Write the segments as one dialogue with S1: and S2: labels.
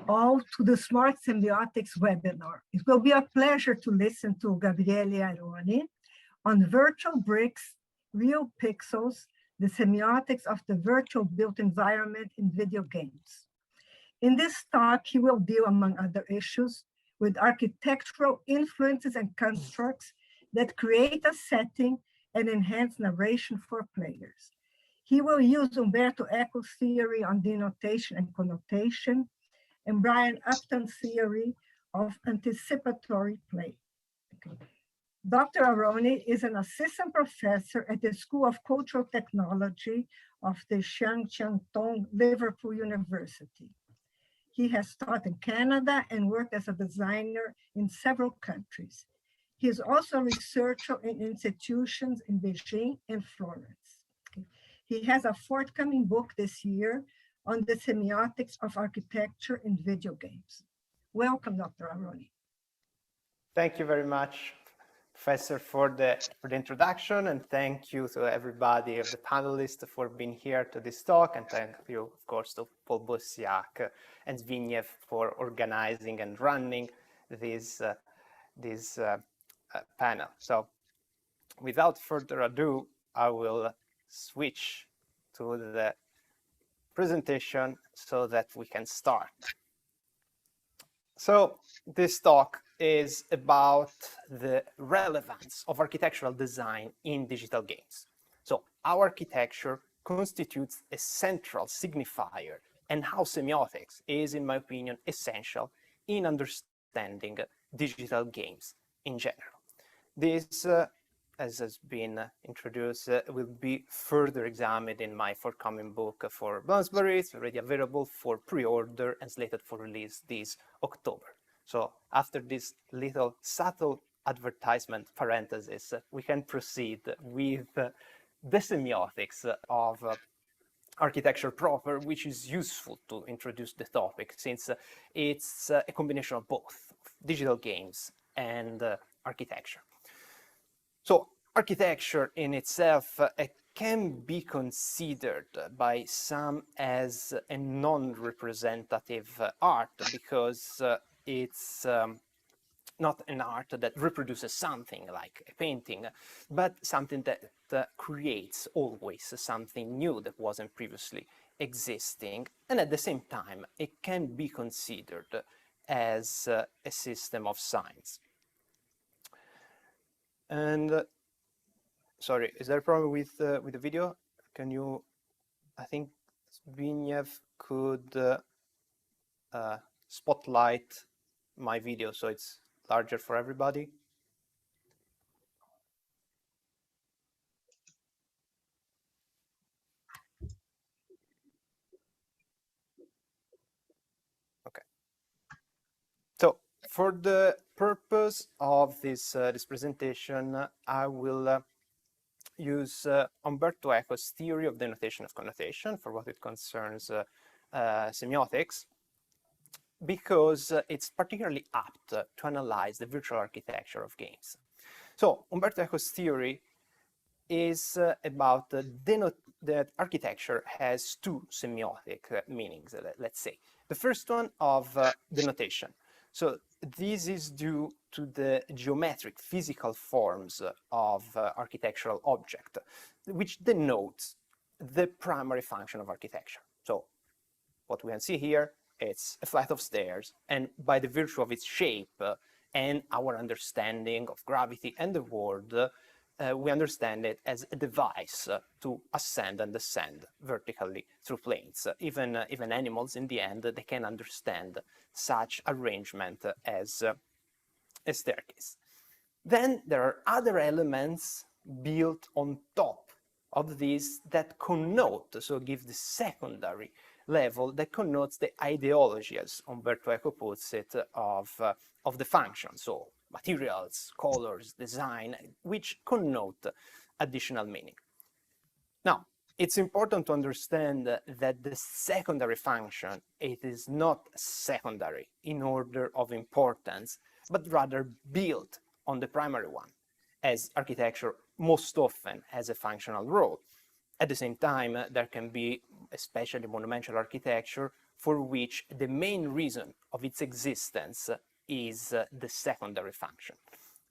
S1: all to the Smart Semiotics webinar. It will be a pleasure to listen to Gabriele Aroni on virtual bricks, real pixels, the semiotics of the virtual built environment in video games. In this talk, he will deal, among other issues, with architectural influences and constructs that create a setting and enhance narration for players. He will use Umberto Eco's theory on denotation and connotation, and Brian Upton's theory of anticipatory play. Okay. Dr. Aroni is an assistant professor at the School of Cultural Technology of the Chiang Chiang Tong Liverpool University. He has taught in Canada and worked as a designer in several countries. He is also a researcher in institutions in Beijing and Florence. Okay. He has a forthcoming book this year on the semiotics of architecture in video games. Welcome, Dr. Aroni.
S2: Thank you very much, Professor, for the introduction, and thank you to everybody of the panelists for being here to this talk, and thank you, of course, to Paul Bosiak and Zbigniew for organizing and running this panel. So, without further ado, I will switch to the presentation so that we can start. So this talk is about the relevance of architectural design in digital games. So how architecture constitutes a central signifier and how semiotics is, in my opinion, essential in understanding digital games in general. This as has been introduced, will be further examined in my forthcoming book for Bloomsbury. It's already available for pre-order and slated for release this October. So after this little subtle advertisement parenthesis, we can proceed with the semiotics of architecture proper, which is useful to introduce the topic since it's a combination of both digital games and architecture. So architecture in itself can be considered by some as a non-representative art because it's not an art that reproduces something like a painting, but something that creates always something new that wasn't previously existing. And at the same time, it can be considered as a system of science. And sorry, is there a problem with the video? Can you, I think Zbigniew could spotlight my video so it's larger for everybody. Okay. So for the purpose of this presentation, I will use Umberto Eco's theory of denotation of connotation for what it concerns semiotics, because it's particularly apt to analyze the virtual architecture of games. So Umberto Eco's theory is about that architecture has two semiotic meanings, let's say. The first one of denotation. So this is due to the geometric physical forms of architectural object, which denotes the primary function of architecture. So what we can see here, it's a flight of stairs, and by the virtue of its shape and our understanding of gravity and the world, we understand it as a device to ascend and descend vertically through planes. Even animals, in the end, they can understand such arrangement as a staircase. Then there are other elements built on top of this that connote, so give the secondary level that connotes the ideology, as Umberto Eco puts it, of the function. So materials, colors, design, which connote additional meaning. Now, it's important to understand that the secondary function, it is not secondary in order of importance, but rather built on the primary one, as architecture most often has a functional role. At the same time, there can be especially monumental architecture, for which the main reason of its existence is the secondary function.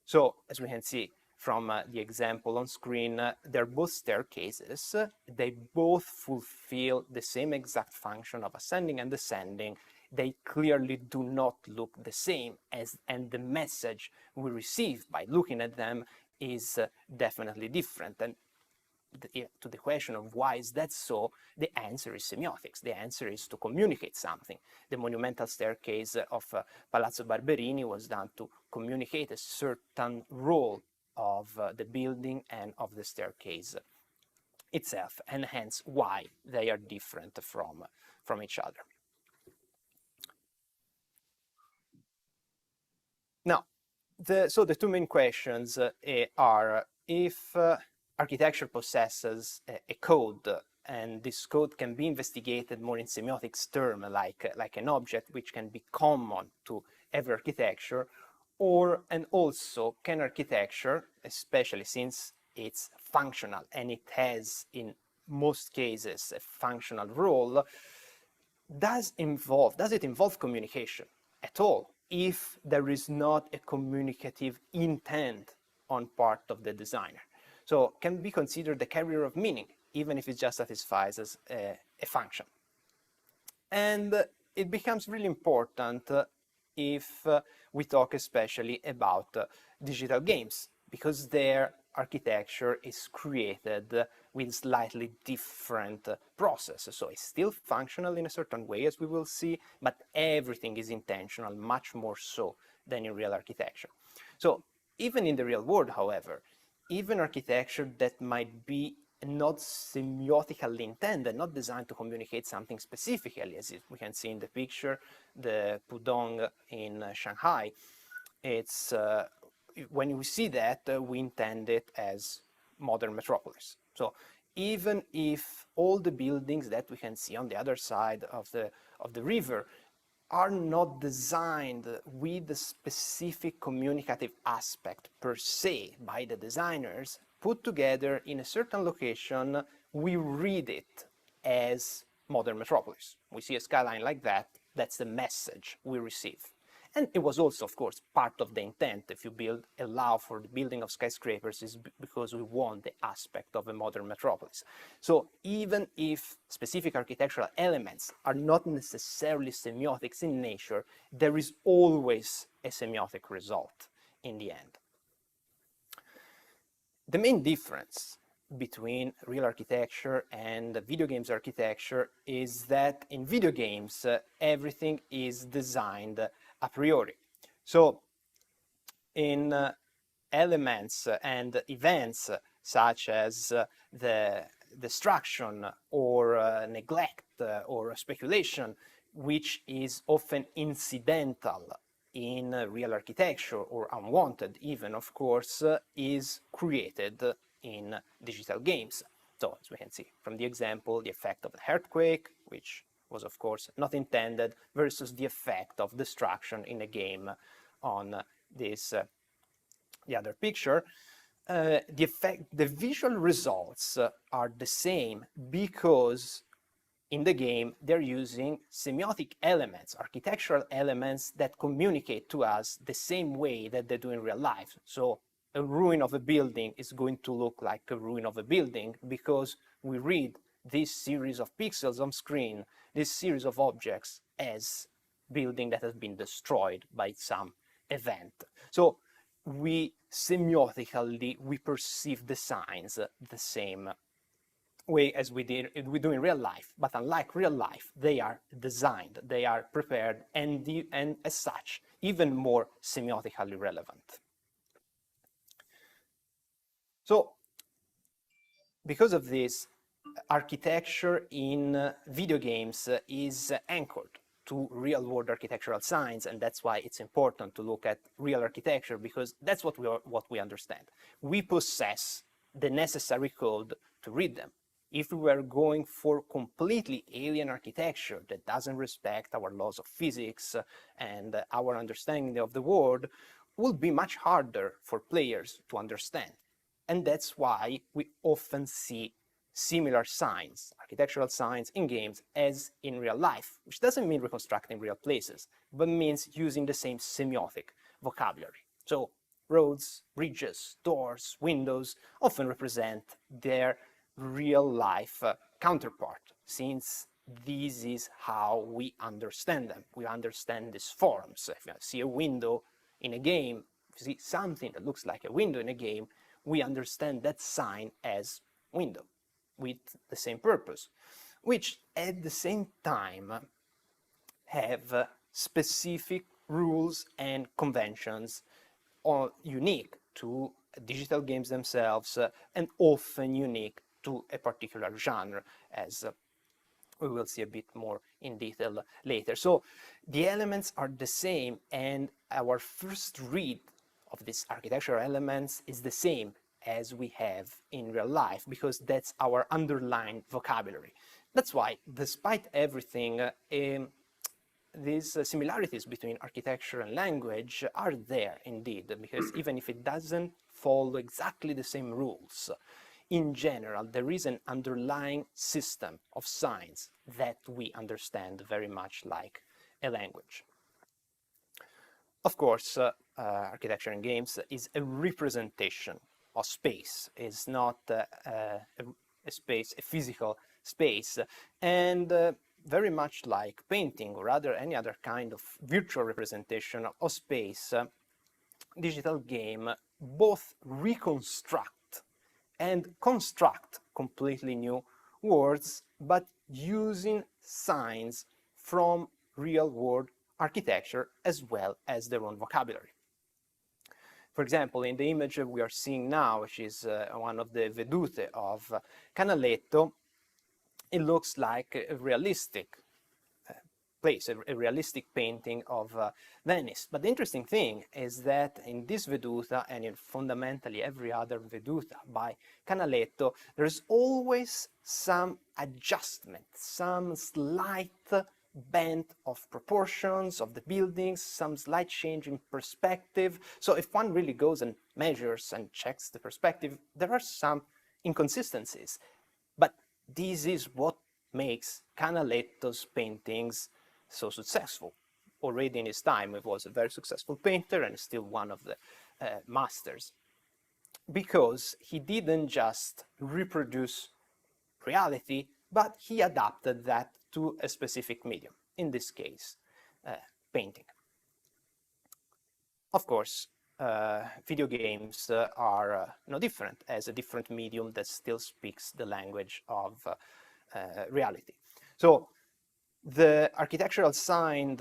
S2: So, as we can see from the example on screen, they're both staircases. They both fulfill the same exact function of ascending and descending. They clearly do not look the same, and the message we receive by looking at them is definitely different. And to the question of why is that so, the answer is semiotics. The answer is to communicate something. The monumental staircase of Palazzo Barberini was done to communicate a certain role of the building and of the staircase itself, and hence why they are different from each other. Now, so the two main questions are if architecture possesses a code, and this code can be investigated more in semiotics term, like an object which can be common to every architecture, and also can architecture, especially since it's functional and it has in most cases a functional role, does it involve communication at all if there is not a communicative intent on part of the designer? So can be considered the carrier of meaning, even if it just satisfies as a function. And it becomes really important if we talk especially about digital games, because their architecture is created with slightly different process. So it's still functional in a certain way, as we will see, but everything is intentional, much more so than in real architecture. So even in the real world, however, even architecture that might be not semiotically intended, not designed to communicate something specifically, as we can see in the picture, the Pudong in Shanghai, it's when we see that, we intend it as modern metropolis. So even if all the buildings that we can see on the other side of the river are not designed with the specific communicative aspect per se by the designers, put together in a certain location, we read it as modern metropolis. We see a skyline like that, that's the message we receive. And it was also, of course, part of the intent. If you allow for the building of skyscrapers, is because we want the aspect of a modern metropolis. So even if specific architectural elements are not necessarily semiotics in nature, there is always a semiotic result in the end. The main difference between real architecture and video games architecture is that in video games, everything is designed a priori. So in elements and events such as the destruction or neglect or speculation, which is often incidental in real architecture or unwanted even, of course, is created in digital games. So as we can see from the example, the effect of the earthquake, which was of course not intended, versus the effect of destruction in a game on this the other picture. The visual results are the same because in the game they're using semiotic elements, architectural elements that communicate to us the same way that they do in real life. So a ruin of a building is going to look like a ruin of a building because we read this series of pixels on screen, this series of objects, as building that has been destroyed by some event. So we semiotically, we perceive the signs the same way as we do in real life, but unlike real life, they are designed, they are prepared, and as such, even more semiotically relevant. So, because of this, architecture in video games is anchored to real-world architectural science, and that's why it's important to look at real architecture, because that's what we understand. We possess the necessary code to read them. If we were going for completely alien architecture that doesn't respect our laws of physics and our understanding of the world, it would be much harder for players to understand. And that's why we often see similar signs, architectural signs in games as in real life, which doesn't mean reconstructing real places, but means using the same semiotic vocabulary. So roads, bridges, doors, windows often represent their real life counterpart, since this is how we understand them. We understand these forms. If you see a window in a game, if you see something that looks like a window in a game, we understand that sign as window with the same purpose, which at the same time have specific rules and conventions unique to digital games themselves and often unique to a particular genre, as we will see a bit more in detail later. So the elements are the same, and our first read of these architectural elements is the same as we have in real life, because that's our underlying vocabulary. That's why, despite everything, these similarities between architecture and language are there indeed, because even if it doesn't follow exactly the same rules, in general, there is an underlying system of signs that we understand very much like a language. Of course, architecture in games is a representation of space. It's not a space, a physical space, and very much like painting or any other kind of virtual representation of space, digital game both reconstruct and construct completely new words, but using signs from real-world architecture as well as their own vocabulary. For example, in the image we are seeing now, which is one of the vedute of Canaletto, it looks like a realistic place, a realistic painting of Venice. But the interesting thing is that in this veduta, and in fundamentally every other veduta by Canaletto, there's always some adjustment, some slight bend of proportions of the buildings, some slight change in perspective. So if one really goes and measures and checks the perspective, there are some inconsistencies. But this is what makes Canaletto's paintings so successful. Already in his time, he was a very successful painter and still one of the masters, because he didn't just reproduce reality, but he adapted that to a specific medium, in this case, painting. Of course, video games are no different, as a different medium that still speaks the language of reality. So the architectural signs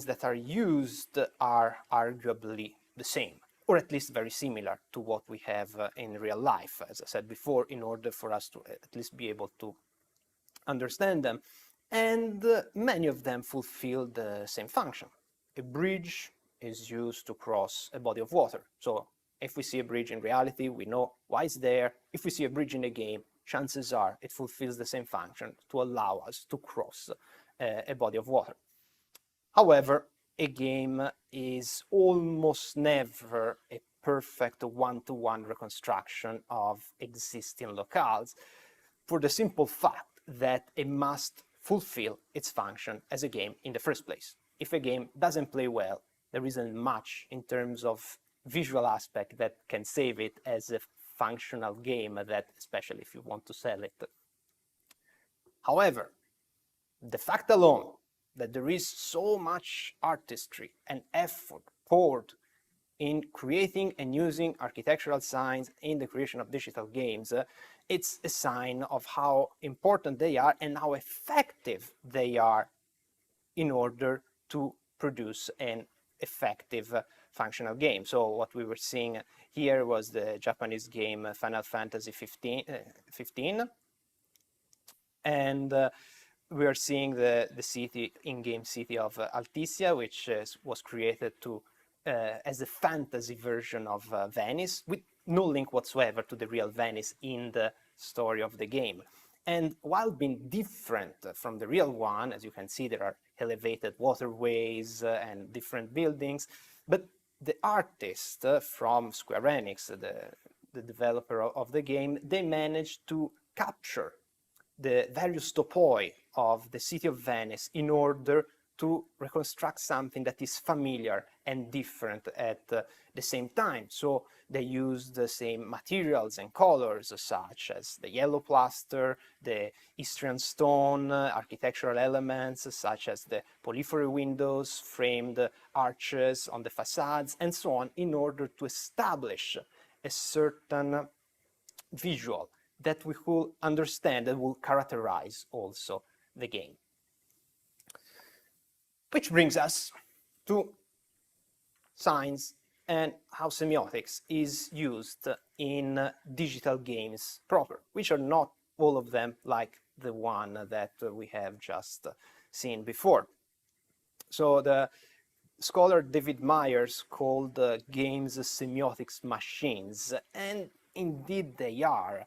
S2: that are used are arguably the same, or at least very similar to what we have in real life, as I said before, in order for us to at least be able to understand them. And many of them fulfill the same function. A bridge is used to cross a body of water. So if we see a bridge in reality, we know why it's there. If we see a bridge in a game, chances are it fulfills the same function to allow us to cross a body of water. However, a game is almost never a perfect one-to-one reconstruction of existing locales, for the simple fact that it must fulfill its function as a game in the first place. If a game doesn't play well, there isn't much in terms of visual aspect that can save it as a functional game, that especially if you want to sell it. However, the fact alone that there is so much artistry and effort poured in creating and using architectural signs in the creation of digital games, it's a sign of how important they are and how effective they are in order to produce an effective functional game. So what we were seeing here was the Japanese game Final Fantasy 15, and we are seeing the city, in-game city of Alticia, which was created to as a fantasy version of Venice, with no link whatsoever to the real Venice in the story of the game. And while being different from the real one, as you can see, there are elevated waterways and different buildings, but the artist from Square Enix, the developer of the game, they managed to capture the various topoi of the city of Venice in order to reconstruct something that is familiar and different at the same time. So they use the same materials and colors, such as the yellow plaster, the Istrian stone, architectural elements, such as the polyphony windows, framed arches on the facades, and so on, in order to establish a certain visual that we could understand and will characterize also the game. Which brings us to science and how semiotics is used in digital games proper, which are not all of them like the one that we have just seen before. So the scholar David Myers called games semiotics machines, and indeed they are.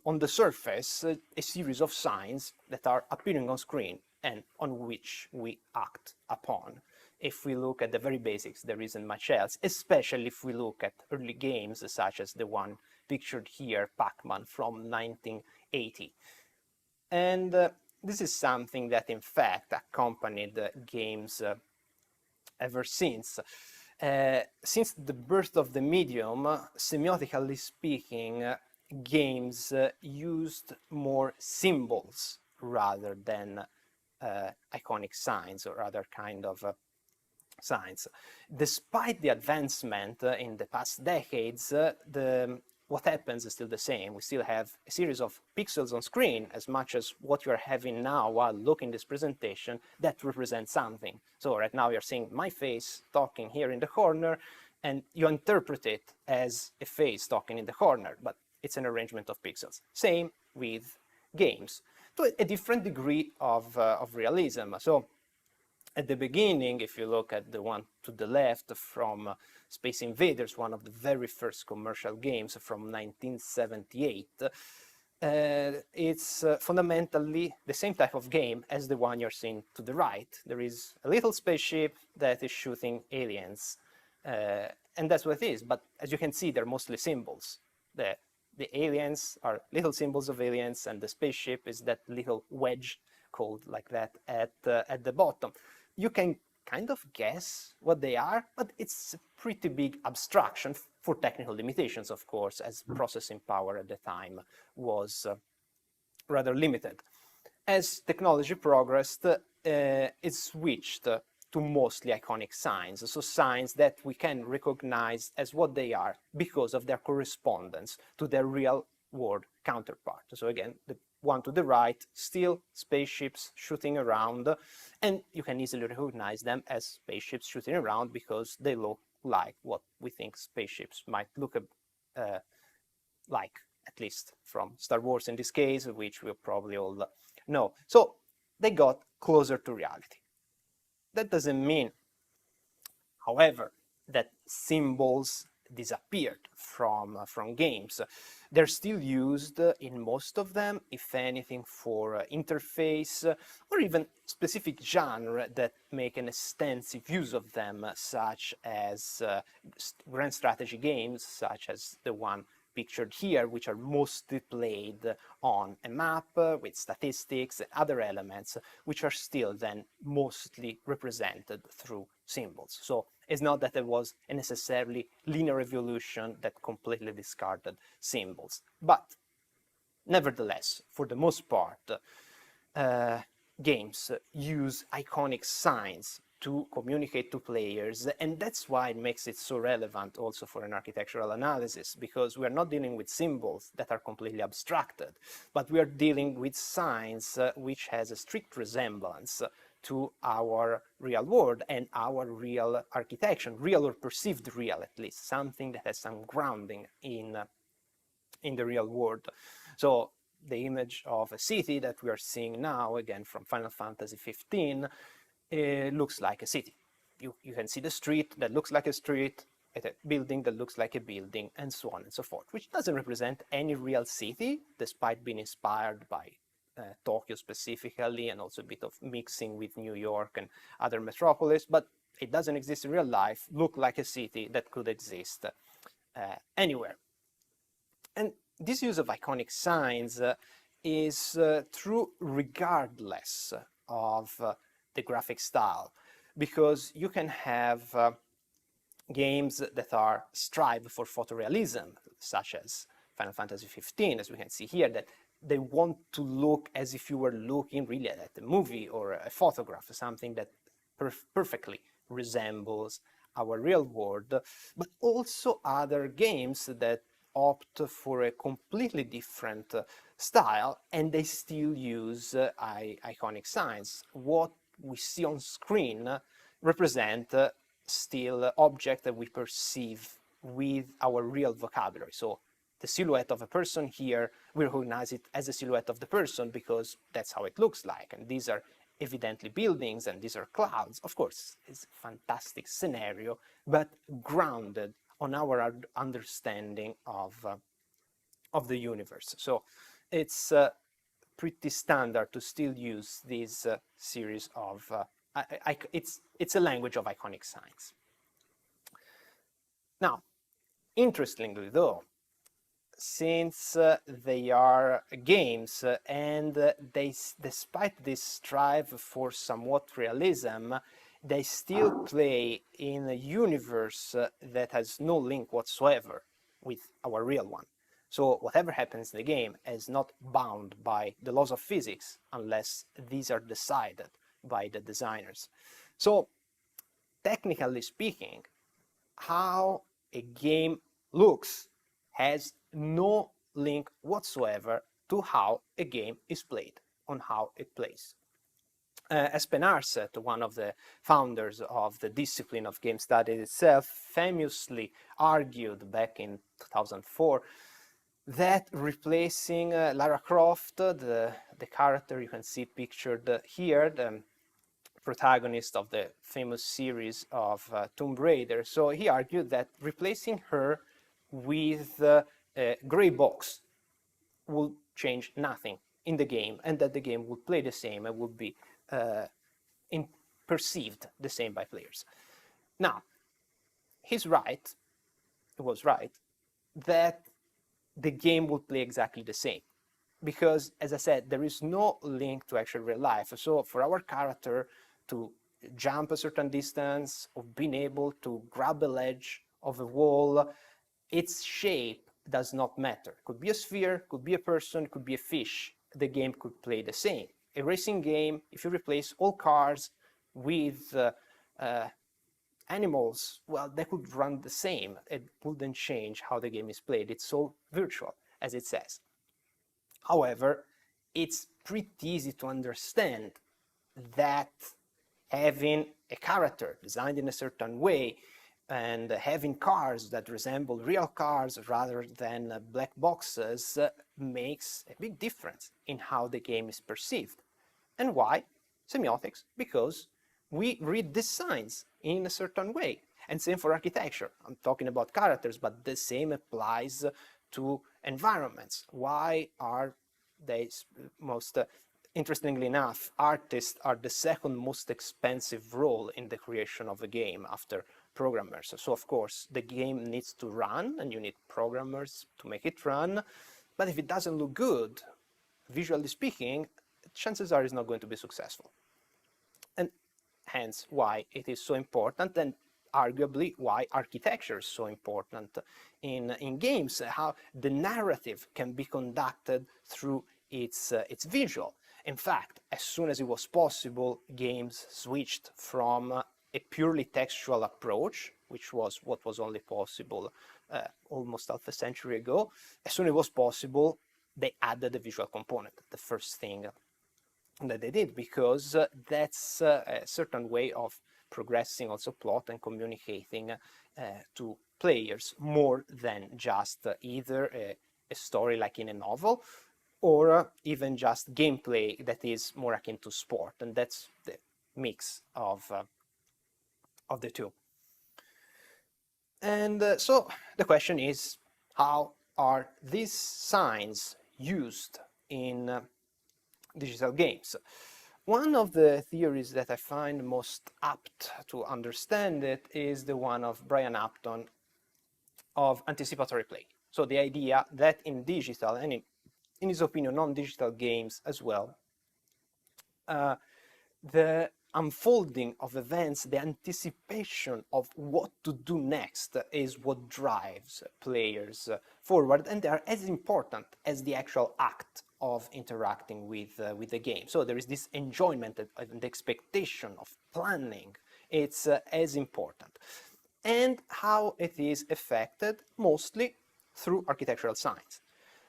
S2: On the surface, a series of signs that are appearing on screen and on which we act upon. If we look at the very basics, there isn't much else, especially if we look at early games such as the one pictured here, Pac-Man from 1980. And this is something that in fact accompanied games ever since. Since the birth of the medium, semiotically speaking, games used more symbols rather than iconic signs or other kind of signs. Despite the advancement in the past decades, what happens is still the same. We still have a series of pixels on screen as much as what you're having now while looking this presentation that represents something. So right now you're seeing my face talking here in the corner, and you interpret it as a face talking in the corner, but it's an arrangement of pixels. Same with games, to a different degree of realism. So at the beginning, if you look at the one to the left from Space Invaders, one of the very first commercial games from 1978, it's fundamentally the same type of game as the one you're seeing to the right. There is a little spaceship that is shooting aliens, and that's what it is. But as you can see, they're mostly symbols. The aliens are little symbols of aliens, and the spaceship is that little wedge called like that at the bottom. You can kind of guess what they are, but it's a pretty big abstraction for technical limitations, of course, as processing power at the time was rather limited. As technology progressed, it switched to mostly iconic signs, so signs that we can recognize as what they are because of their correspondence to their real world counterpart. So again, the one to the right, still spaceships shooting around, and you can easily recognize them as spaceships shooting around because they look like what we think spaceships might look like, at least from Star Wars in this case, which we probably all know. So they got closer to reality. That doesn't mean, however, that symbols disappeared from games. They're still used in most of them, if anything, for interface or even specific genre that make an extensive use of them, such as grand strategy games, such as the one pictured here, which are mostly played on a map with statistics and other elements, which are still then mostly represented through symbols. So it's not that there was a necessarily linear evolution that completely discarded symbols. But nevertheless, for the most part, games use iconic signs to communicate to players, and that's why it makes it so relevant also for an architectural analysis, because we are not dealing with symbols that are completely abstracted, but we are dealing with signs which has a strict resemblance to our real world and our real architecture, real or perceived real at least, something that has some grounding in the real world. So the image of a city that we are seeing now, again from Final Fantasy 15, looks like a city. You can see the street that looks like a street, a building that looks like a building, and so on and so forth, which doesn't represent any real city, despite being inspired by Tokyo specifically, and also a bit of mixing with New York and other metropolis, but it doesn't exist in real life, look like a city that could exist anywhere. And this use of iconic signs is true regardless of the graphic style, because you can have games that are strive for photorealism, such as Final Fantasy 15, as we can see here, that they want to look as if you were looking really at a movie or a photograph, something that perfectly resembles our real world, but also other games that opt for a completely different style, and they still use iconic signs. What we see on screen represent still objects that we perceive with our real vocabulary. So the silhouette of a person here, we recognize it as a silhouette of the person because that's how it looks like. And these are evidently buildings and these are clouds. Of course, it's a fantastic scenario, but grounded on our understanding of the universe. So it's pretty standard to still use this series of, it's a language of iconic signs. Now, interestingly though, since they are games and despite this strive for somewhat realism, they still play in a universe that has no link whatsoever with our real one. So whatever happens in the game is not bound by the laws of physics unless these are decided by the designers. So technically speaking, how a game looks has no link whatsoever to how a game is played, on how it plays. Espen Arset, one of the founders of the discipline of game studies itself, famously argued back in 2004 that replacing Lara Croft, the character you can see pictured here, the protagonist of the famous series of Tomb Raider. So he argued that replacing her with a gray box will change nothing in the game, and that the game would play the same and would be perceived the same by players. Now, he's right, he was right, that the game would play exactly the same. Because, as I said, there is no link to actual real life. So for our character to jump a certain distance or being able to grab a ledge of a wall, its shape does not matter. Could be a sphere, could be a person, could be a fish. The game could play the same. A racing game, if you replace all cars with animals, well, they could run the same. It wouldn't change how the game is played. It's so virtual, as it says. However, it's pretty easy to understand that having a character designed in a certain way and having cars that resemble real cars rather than black boxes makes a big difference in how the game is perceived. And why? Semiotics, because we read the signs in a certain way. And same for architecture. I'm talking about characters, but the same applies to environments. Why are they most, interestingly enough, artists are the second most expensive role in the creation of a game after programmers. So of course, the game needs to run and you need programmers to make it run. But if it doesn't look good, visually speaking, chances are it's not going to be successful. And hence why it is so important, and arguably why architecture is so important in games, how the narrative can be conducted through its visual. In fact, as soon as it was possible, games switched from a purely textual approach, which was what was only possible almost half a century ago. As soon as it was possible, they added the visual component, the first thing that they did, because that's a certain way of progressing also plot and communicating to players more than just either a story like in a novel or even just gameplay that is more akin to sport, and that's the mix of the two. And so the question is, how are these signs used in digital games? One of the theories that I find most apt to understand it is the one of Brian Upton of anticipatory play. So the idea that in digital and in his opinion, non-digital games as well, the unfolding of events, the anticipation of what to do next is what drives players forward, and they are as important as the actual act of interacting with the game. So there is this enjoyment and expectation of planning. It's as important. And how it is affected mostly through architectural science.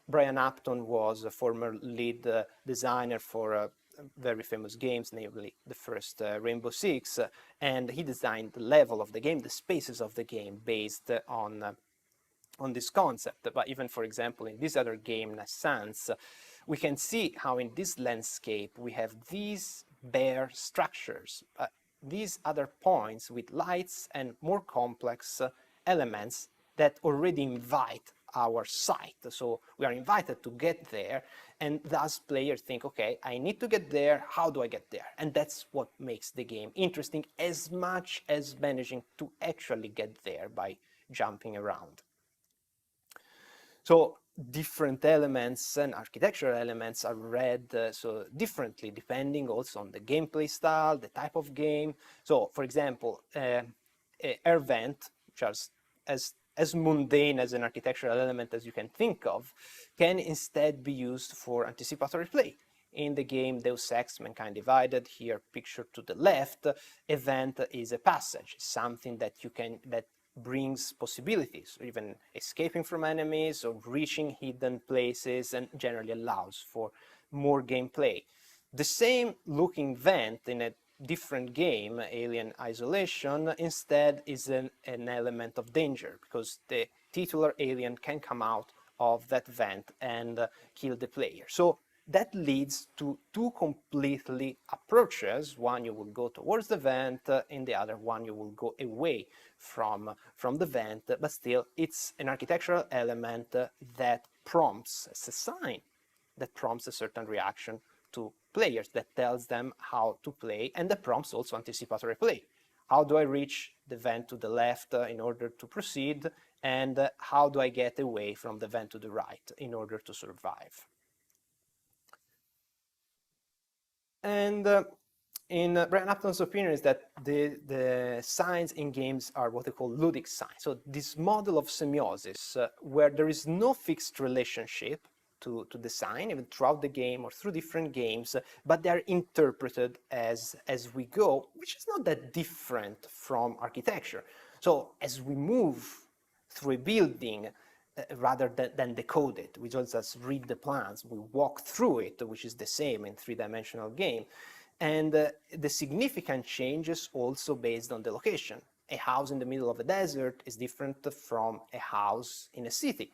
S2: Brian Upton was a former lead designer for very famous games, namely the first Rainbow Six, and he designed the level of the game, the spaces of the game based on this concept. But even, for example, in this other game, Naissance, we can see how in this landscape we have these bare structures, these other points with lights and more complex elements that already invite our sight. So we are invited to get there, and thus players think, okay, I need to get there, how do I get there? And that's what makes the game interesting, as much as managing to actually get there by jumping around. So different elements and architectural elements are read so differently depending also on the gameplay style, the type of game. So for example, air vent, which are as mundane as an architectural element as you can think of, can instead be used for anticipatory play. In the game Deus Ex Mankind Divided, here pictured to the left, event is a passage, something that brings possibilities, even escaping from enemies or reaching hidden places, and generally allows for more gameplay. The same looking vent in a different game, Alien Isolation, instead is an element of danger, because the titular alien can come out of that vent and kill the player. So that leads to two completely approaches. One, you will go towards the vent, in the other one, you will go away from the vent, but still it's an architectural element that prompts, as a sign, that prompts a certain reaction to players, that tells them how to play, and that prompts also anticipatory play. How do I reach the vent to the left in order to proceed, and how do I get away from the vent to the right in order to survive? And in Brian Upton's opinion is that the signs in games are what they call ludic signs. So this model of semiosis where there is no fixed relationship to the sign, even throughout the game or through different games, but they're interpreted as we go, which is not that different from architecture. So as we move through a building, rather than decode it, we just read the plans, we walk through it, which is the same in three-dimensional game. And the significant changes also based on the location. A house in the middle of a desert is different from a house in a city,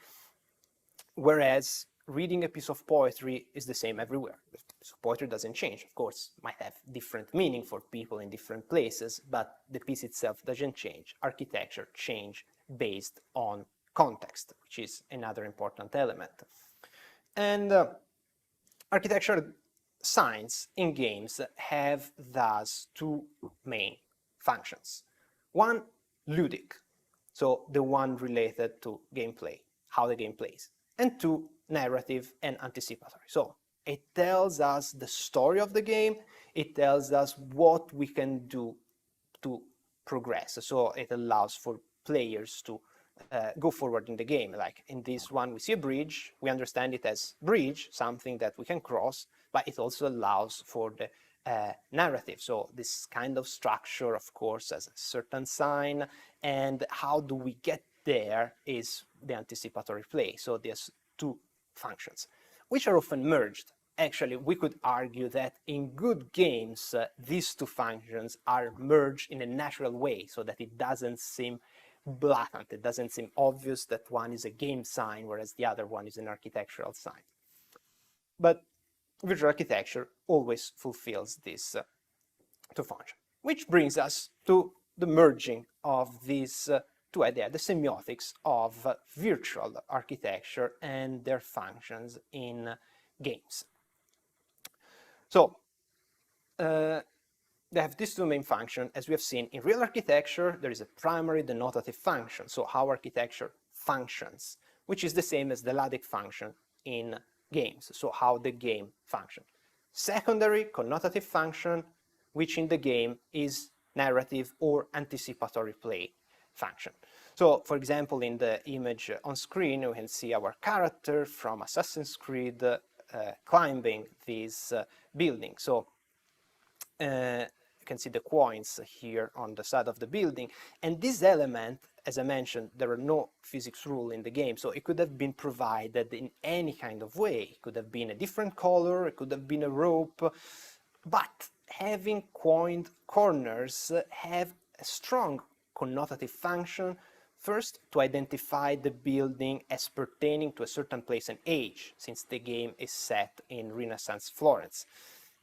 S2: whereas reading a piece of poetry is the same everywhere. The piece of poetry doesn't change. Of course, might have different meaning for people in different places, but the piece itself doesn't change. Architecture change based on context, which is another important element. And architectural signs in games have thus two main functions. One, ludic, so the one related to gameplay, how the game plays. And two, narrative and anticipatory. So it tells us the story of the game, it tells us what we can do to progress. So it allows for players to go forward in the game. Like in this one, we see a bridge, we understand it as bridge, something that we can cross, but it also allows for the narrative. So this kind of structure, of course, has a certain sign, and how do we get there is the anticipatory play. So there's two functions, which are often merged. Actually, we could argue that in good games, these two functions are merged in a natural way, so that it doesn't seem blatant, it doesn't seem obvious that one is a game sign, whereas the other one is an architectural sign. But visual architecture always fulfills these two functions, which brings us to the merging of these two ideas, the semiotics of virtual architecture and their functions in games. So they have these two main functions. As we have seen in real architecture, there is a primary denotative function, so how architecture functions, which is the same as the logic function in games, so how the game functions. Secondary connotative function, which in the game is narrative or anticipatory play function. So, for example, in the image on screen, we can see our character from Assassin's Creed climbing this building. So, you can see the coins here on the side of the building. And this element, as I mentioned, there are no physics rule in the game, so it could have been provided in any kind of way. It could have been a different color, it could have been a rope, but having coined corners have a strong connotative function. First, to identify the building as pertaining to a certain place and age, since the game is set in Renaissance Florence.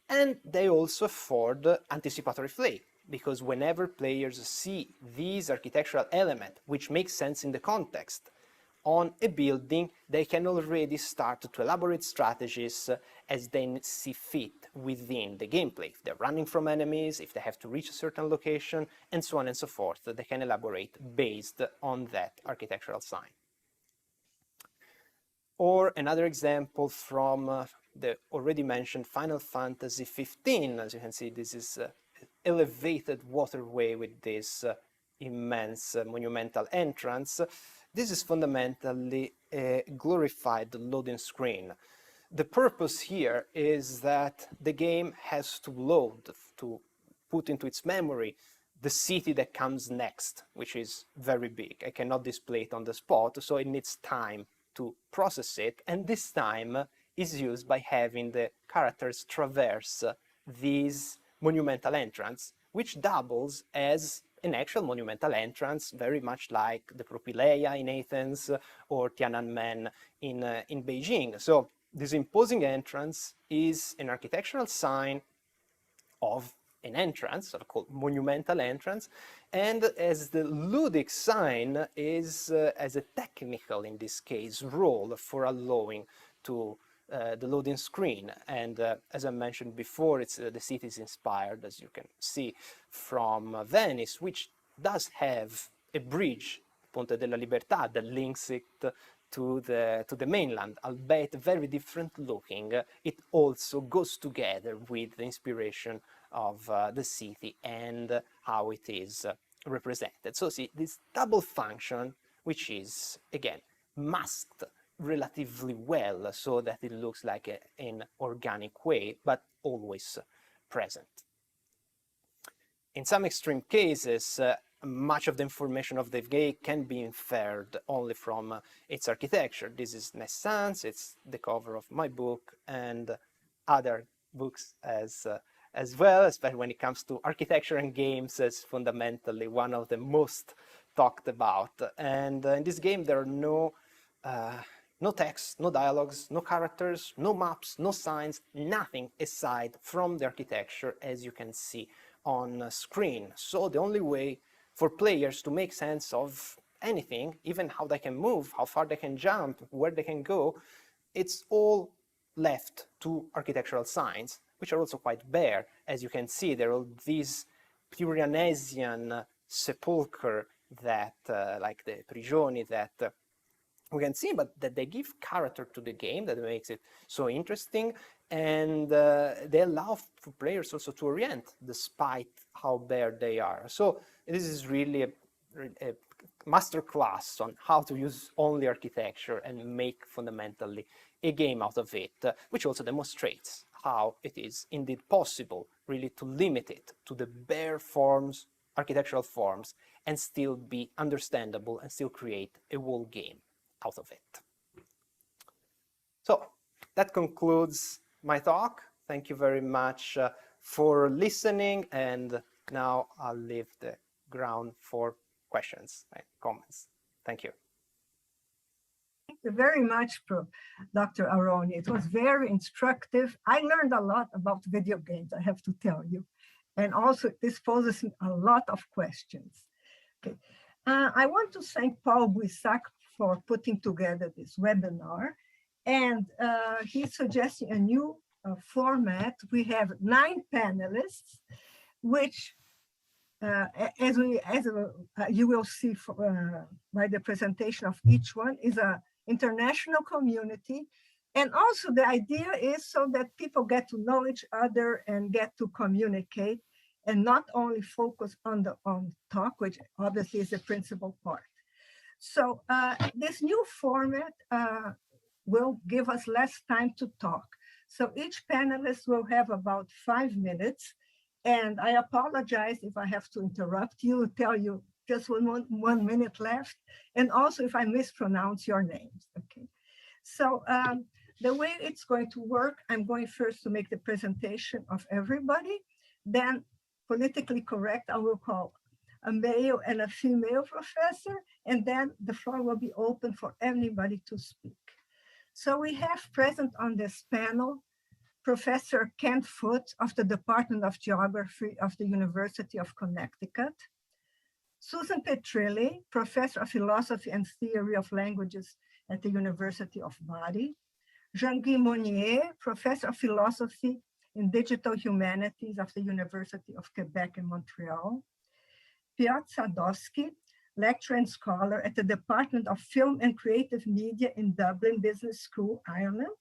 S2: And they also afford anticipatory play, because whenever players see these architectural elements, which make sense in the context, on a building, they can already start to elaborate strategies as they see fit within the gameplay. If they're running from enemies, if they have to reach a certain location, and so on and so forth, they can elaborate based on that architectural sign. Or another example from the already mentioned Final Fantasy XV. As you can see, this is an elevated waterway with this immense monumental entrance. This is fundamentally a glorified loading screen. The purpose here is that the game has to load, to put into its memory the city that comes next, which is very big. I cannot display it on the spot, so it needs time to process it, and this time is used by having the characters traverse this monumental entrance, which doubles as an actual monumental entrance, very much like the Propylaea in Athens or Tiananmen in Beijing. So this imposing entrance is an architectural sign of an entrance, so-called monumental entrance, and as the ludic sign is, as a technical, in this case, role for allowing to the loading screen. And as I mentioned before, it's the city is inspired, as you can see, from Venice, which does have a bridge, Ponte della Libertà, that links it to the mainland, albeit very different looking. It also goes together with the inspiration of the city and how it is represented. So see, this double function, which is, again, masked relatively well so that it looks like an organic way, but always present. In some extreme cases, much of the information of the game can be inferred only from its architecture. This is Naissance, it's the cover of my book, and other books as well, especially when it comes to architecture and games, as fundamentally one of the most talked about. And in this game, there are no text, no dialogues, no characters, no maps, no signs, nothing aside from the architecture, as you can see on screen. So the only way for players to make sense of anything, even how they can move, how far they can jump, where they can go, it's all left to architectural signs, which are also quite bare. As you can see, there are these Piranesian sepulchre that, like the prigioni, that we can see, but that they give character to the game, that makes it so interesting, and they allow for players also to orient despite how bare they are. So this is really a master class on how to use only architecture and make fundamentally a game out of it, which also demonstrates how it is indeed possible really to limit it to the bare forms, architectural forms, and still be understandable and still create a whole game out of it. So that concludes my talk. Thank you very much for listening, and now I'll leave the ground for questions and comments. Thank you.
S1: Thank you very much, Dr. Aroni. It was very instructive. I learned a lot about video games, I have to tell you. And also, this poses a lot of questions. Okay. I want to thank Paul Buissac for putting together this webinar. And he's suggesting a new format. We have 9 panelists, which, as you will see by the presentation of each one, is a international community. And also the idea is so that people get to know each other and get to communicate and not only focus on talk, which obviously is the principal part. So this new format will give us less time to talk. So each panelist will have about 5 minutes. And I apologize if I have to interrupt you, tell you just one minute left. And also if I mispronounce your names, okay? So the way it's going to work, I'm going first to make the presentation of everybody. Then politically correct, I will call a male and a female professor, and then the floor will be open for anybody to speak. So we have present on this panel, Professor Ken Foote of the Department of Geography of the University of Connecticut, Susan Petrelli, Professor of Philosophy and Theory of Languages at the University of Bari, Jean-Guy Monnier, Professor of Philosophy in Digital Humanities of the University of Quebec in Montreal, Piotr Sadowski, lecturer and scholar at the Department of Film and Creative Media in Dublin Business School, Ireland,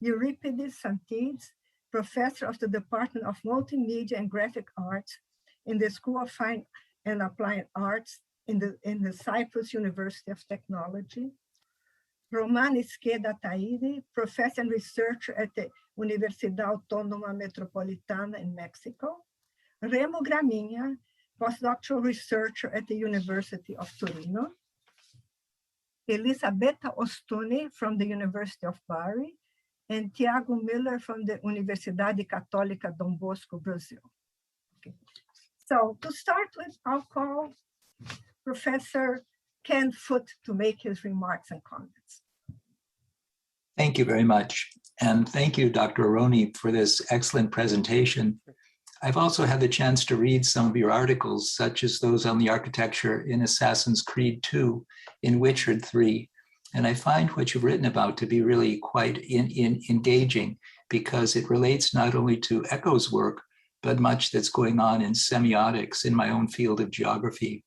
S1: Euripides Santides, Professor of the Department of Multimedia and Graphic Arts in the School of Fine and Applied Arts in the Cyprus University of Technology, Roman Izquierda Taide, professor and researcher at the Universidad Autónoma Metropolitana in Mexico, Remo Gramigna, postdoctoral researcher at the University of Torino, Elisabetta Ostuni from the University of Bari, and Thiago Miller from the Universidade Católica Dom Bosco, Brazil. Okay. So to start with, I'll call Professor Ken Foote to make his remarks and comments.
S3: Thank you very much. And thank you, Dr. Aroni, for this excellent presentation. I've also had the chance to read some of your articles, such as those on the architecture in Assassin's Creed 2, in Witcher 3. And I find what you've written about to be really quite engaging, because it relates not only to Echo's work, but much that's going on in semiotics in my own field of geography.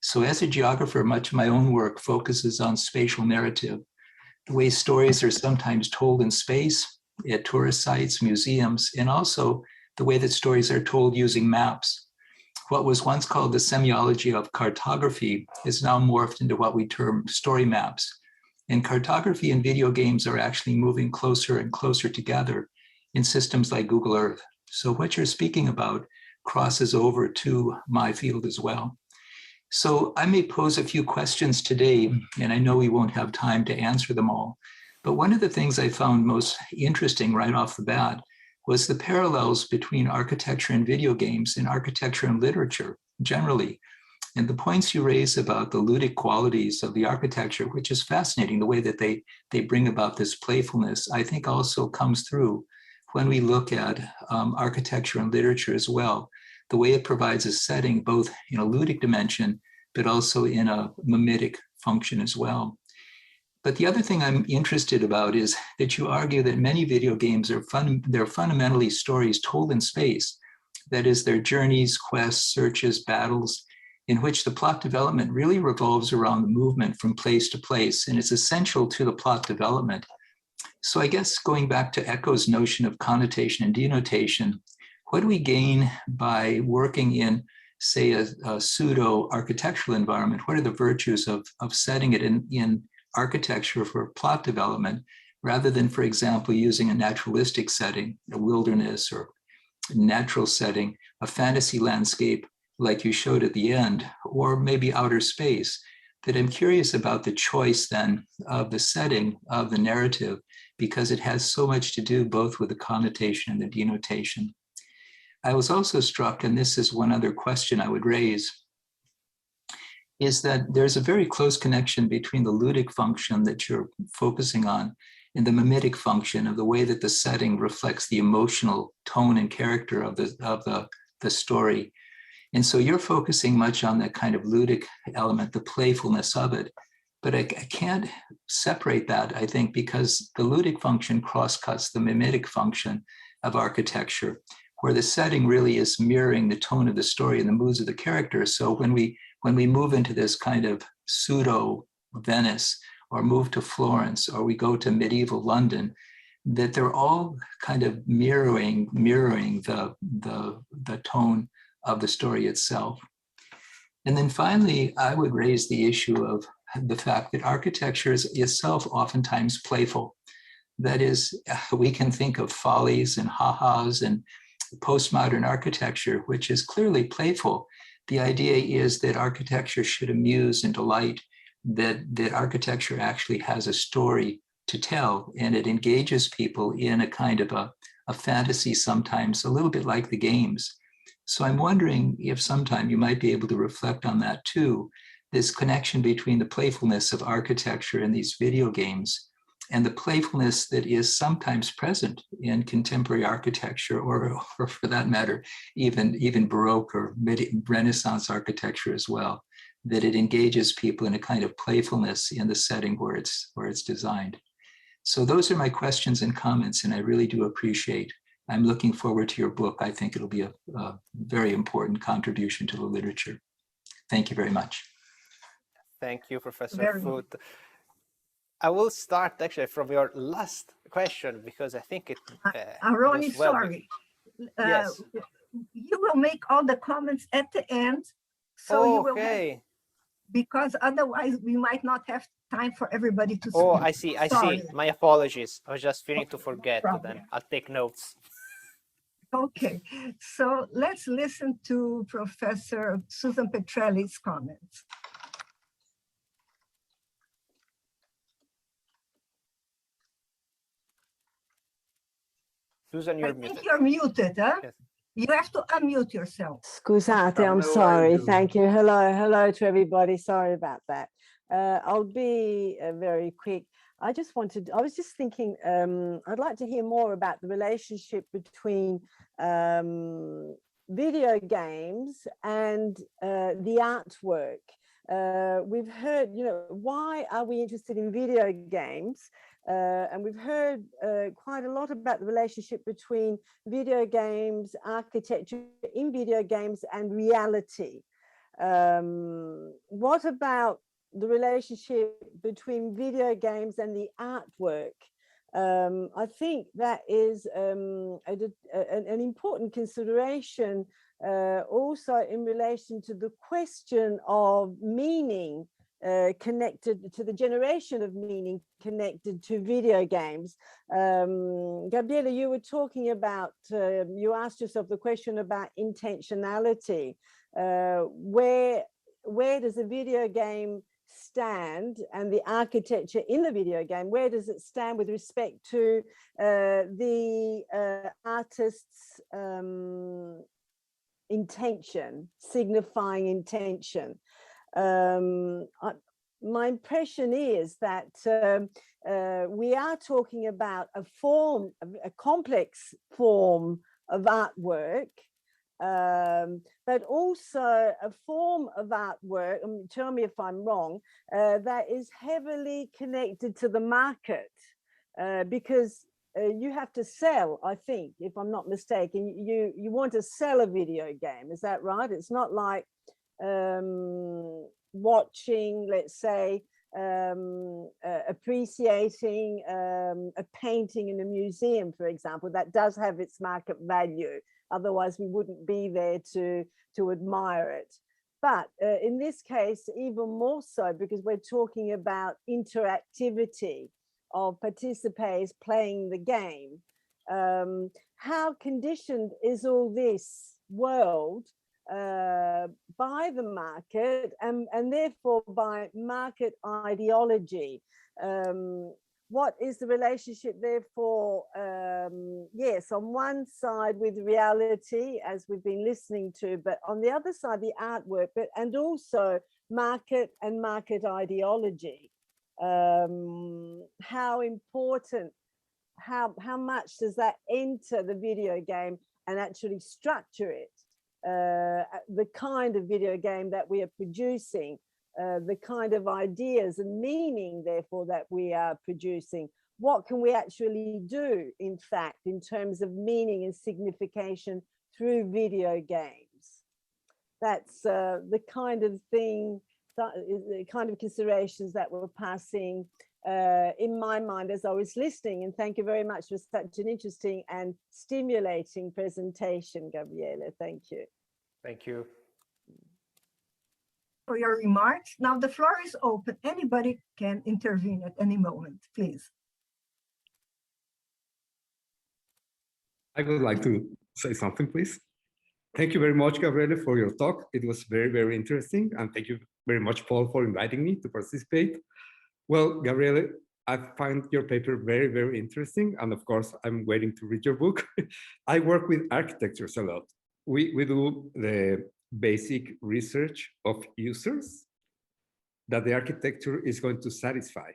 S3: So as a geographer, much of my own work focuses on spatial narrative, the way stories are sometimes told in space, at tourist sites, museums, and also the way that stories are told using maps. What was once called the semiology of cartography is now morphed into what we term story maps. And cartography and video games are actually moving closer and closer together in systems like Google Earth. So what you're speaking about crosses over to my field as well. So I may pose a few questions today, and I know we won't have time to answer them all. But one of the things I found most interesting right off the bat was the parallels between architecture and video games and architecture and literature generally. And the points you raise about the ludic qualities of the architecture, which is fascinating, the way that they bring about this playfulness, I think also comes through when we look at architecture and literature as well. The way it provides a setting both in a ludic dimension, but also in a mimetic function as well. But the other thing I'm interested about is that you argue that many video games are they're fundamentally stories told in space. That is, their journeys, quests, searches, battles, in which the plot development really revolves around the movement from place to place, and it's essential to the plot development. So I guess going back to Echo's notion of connotation and denotation, what do we gain by working in, say, a pseudo-architectural environment? What are the virtues of setting it in architecture for plot development, rather than, for example, using a naturalistic setting, a wilderness or natural setting, a fantasy landscape like you showed at the end, or maybe outer space? That I'm curious about the choice then of the setting of the narrative, because it has so much to do both with the connotation and the denotation. I was also struck, and this is one other question I would raise, is that there's a very close connection between the ludic function that you're focusing on and the mimetic function of the way that the setting reflects the emotional tone and character of the story. And so you're focusing much on that kind of ludic element, the playfulness of it. But I can't separate that, I think, because the ludic function cross-cuts the mimetic function of architecture, where the setting really is mirroring the tone of the story and the moods of the characters. So when we move into this kind of pseudo Venice or move to Florence, or we go to medieval London, that they're all kind of mirroring the tone of the story itself. And then finally, I would raise the issue of the fact that architecture is itself oftentimes playful. That is, we can think of follies and ha-has and postmodern architecture, which is clearly playful. The idea is that architecture should amuse and delight, that architecture actually has a story to tell, and it engages people in a kind of a fantasy, sometimes a little bit like the games. So I'm wondering if sometime you might be able to reflect on that too, this connection between the playfulness of architecture in these video games and the playfulness that is sometimes present in contemporary architecture, or for that matter, even Baroque or Renaissance architecture as well, that it engages people in a kind of playfulness in the setting where it's designed. So those are my questions and comments, and I really do appreciate. I'm looking forward to your book. I think it'll be a very important contribution to the literature. Thank you very much.
S2: Thank you, Professor Foot. I will start actually from your last question, because I think it
S1: Ronnie,
S2: goes well
S1: sorry.
S2: Yes.
S1: You will make all the comments at the end. So you will have, because otherwise we might not have time for everybody to speak.
S2: Oh, I see. I see. My apologies. I was just fearing to forget. Then I'll take notes.
S1: Okay, so let's listen to Professor Susan Petrelli's comments.
S2: Susan, you're
S1: I
S2: muted.
S1: think you're muted, huh?
S2: Yes.
S1: You have to unmute yourself.
S4: Scusate, I'm sorry. Thank you. Hello to everybody. Sorry about that. I'll be very quick. I was just thinking, I'd like to hear more about the relationship between video games and the artwork. We've heard, why are we interested in video games? And we've heard quite a lot about the relationship between video games, architecture in video games, and reality. What about the relationship between video games and the artwork? I think that is an important consideration also in relation to the question of meaning connected to the generation of meaning connected to video games. Gabriele, you were talking about, you asked yourself the question about intentionality. Where does a video game stand, and the architecture in the video game, where does it stand with respect to the artist's intention, signifying intention? My impression is that we are talking about a complex form of artwork, but also a form of artwork, tell me if I'm wrong, that is heavily connected to the market, because you have to sell, I think, if I'm not mistaken, you want to sell a video game, is that right? It's not like watching, let's say, appreciating a painting in a museum, for example, that does have its market value. Otherwise, we wouldn't be there to admire it. But in this case, even more so, because we're talking about interactivity of participants playing the game. How conditioned is all this world by the market and therefore by market ideology? What is the relationship, therefore, yes, on one side with reality, as we've been listening to, but on the other side, the artwork, and also market and market ideology. How important, how much does that enter the video game and actually structure it? The kind of video game that we are producing, the kind of ideas and meaning, therefore, that we are producing. What can we actually do, in fact, in terms of meaning and signification through video games? That's the kind of thing the kind of considerations that were passing in my mind as I was listening. And thank you very much for such an interesting and stimulating presentation, Gabriele. Thank you.
S2: Thank you.
S1: For your remarks. Now the floor is open. Anybody can intervene at any moment, please.
S5: I would like to say something, please. Thank you very much, Gabriele, for your talk. It was very, very interesting. And thank you very much, Paul, for inviting me to participate. Well, Gabriele, I find your paper very, very interesting. And of course, I'm waiting to read your book. I work with architectures a lot. We do the basic research of users that the architecture is going to satisfy.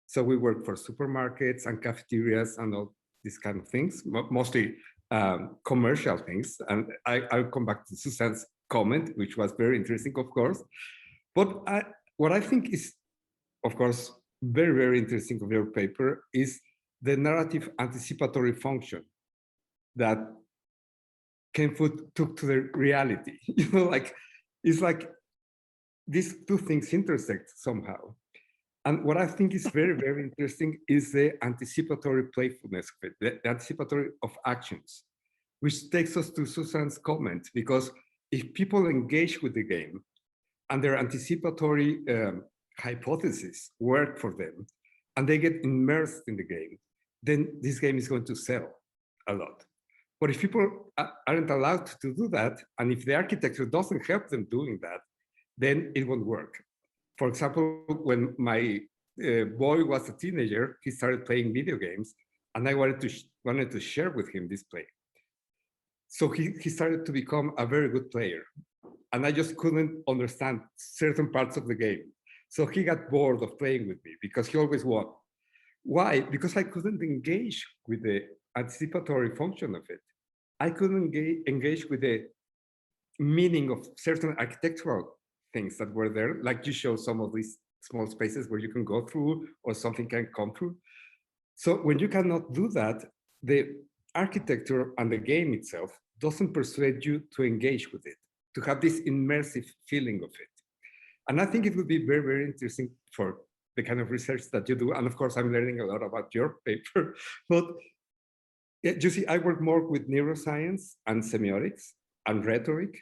S5: So we work for supermarkets and cafeterias and all these kind of things, mostly commercial things. And I'll come back to Susan's comment, which was very interesting, of course. But what I think is, of course, very, very interesting of your paper is the narrative anticipatory function that Kenfood took to the reality. You know, like, it's like these two things intersect somehow. And what I think is very, very interesting is the anticipatory playfulness of it, the anticipatory of actions, which takes us to Susan's comment, because if people engage with the game and their anticipatory hypotheses work for them, and they get immersed in the game, then this game is going to sell a lot. But if people aren't allowed to do that, and if the architecture doesn't help them doing that, then it won't work. For example, when my boy was a teenager, he started playing video games, and I wanted to share with him this play. So he started to become a very good player, and I just couldn't understand certain parts of the game. So he got bored of playing with me because he always won. Why? Because I couldn't engage with the anticipatory function of it. I couldn't engage with the meaning of certain architectural things that were there, like you show some of these small spaces where you can go through or something can come through. So when you cannot do that, the architecture and the game itself doesn't persuade you to engage with it, to have this immersive feeling of it. And I think it would be very, very interesting for the kind of research that you do. And of course, I'm learning a lot about your paper. But you see, I work more with neuroscience and semiotics and rhetoric.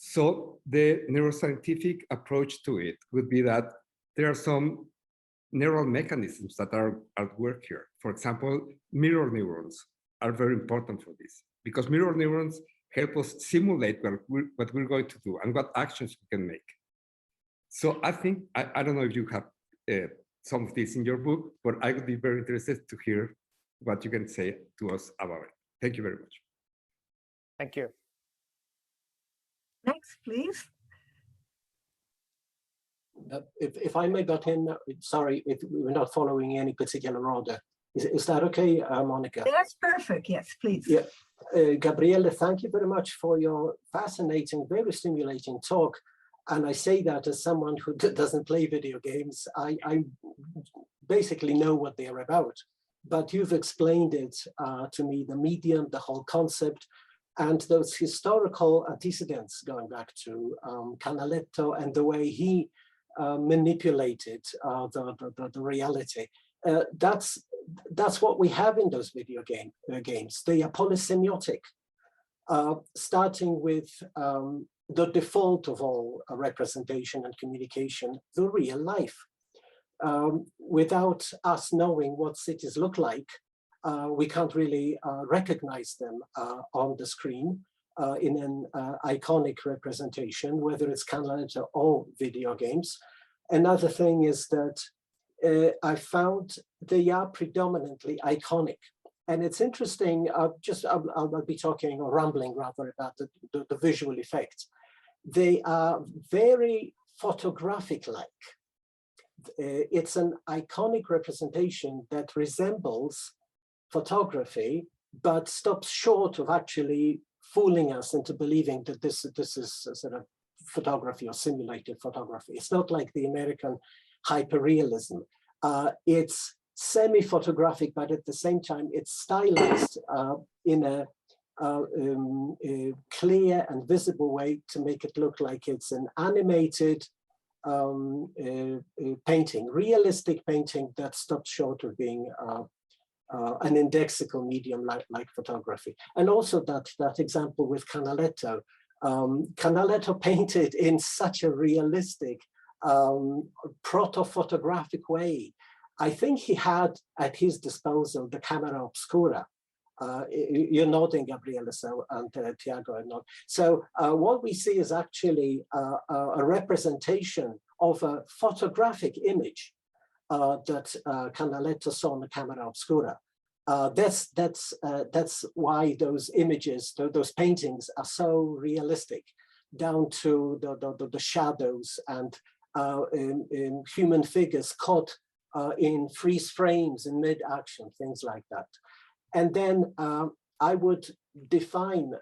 S5: So the neuroscientific approach to it would be that there are some neural mechanisms that are at work here. For example, mirror neurons are very important for this, because mirror neurons help us simulate what we're going to do and what actions we can make. So I think, I don't know if you have some of this in your book, but I would be very interested to hear what you can say to us about it. Thank you very much.
S2: Thank you.
S1: Next, please.
S6: If I may butt in, sorry if we're not following any particular order. Is that okay, Monica?
S1: That's perfect. Yes, please.
S6: Yeah. Gabriele, thank you very much for your fascinating, very stimulating talk. And I say that as someone who doesn't play video games. I basically know what they're about, but you've explained it to me, the medium, the whole concept, and those historical antecedents going back to Canaletto and the way he manipulated the reality. That's what we have in those video games. They are polysemiotic, starting with the default of all representation and communication, the real life. Without us knowing what cities look like, we can't really recognize them on the screen in an iconic representation, whether it's Canaletto or video games. Another thing is that I found they are predominantly iconic. And it's interesting, I'll be talking or rambling rather about the visual effects. They are very photographic-like. It's an iconic representation that resembles photography, but stops short of actually fooling us into believing that this is a sort of photography or simulated photography. It's not like the American hyperrealism. It's semi-photographic, but at the same time, it's stylized in a clear and visible way to make it look like it's an animated painting, realistic painting that stops short of being an indexical medium like photography. And also that example with Canaletto. Canaletto painted in such a realistic, proto-photographic way. I think he had at his disposal the camera obscura. You're nodding, Gabriele, so, and Thiago are not. So what we see is actually a representation of a photographic image that Canaletto saw on the camera obscura. That's why those images, those paintings are so realistic, down to the shadows and in human figures caught in freeze frames in mid-action, things like that. And then I would define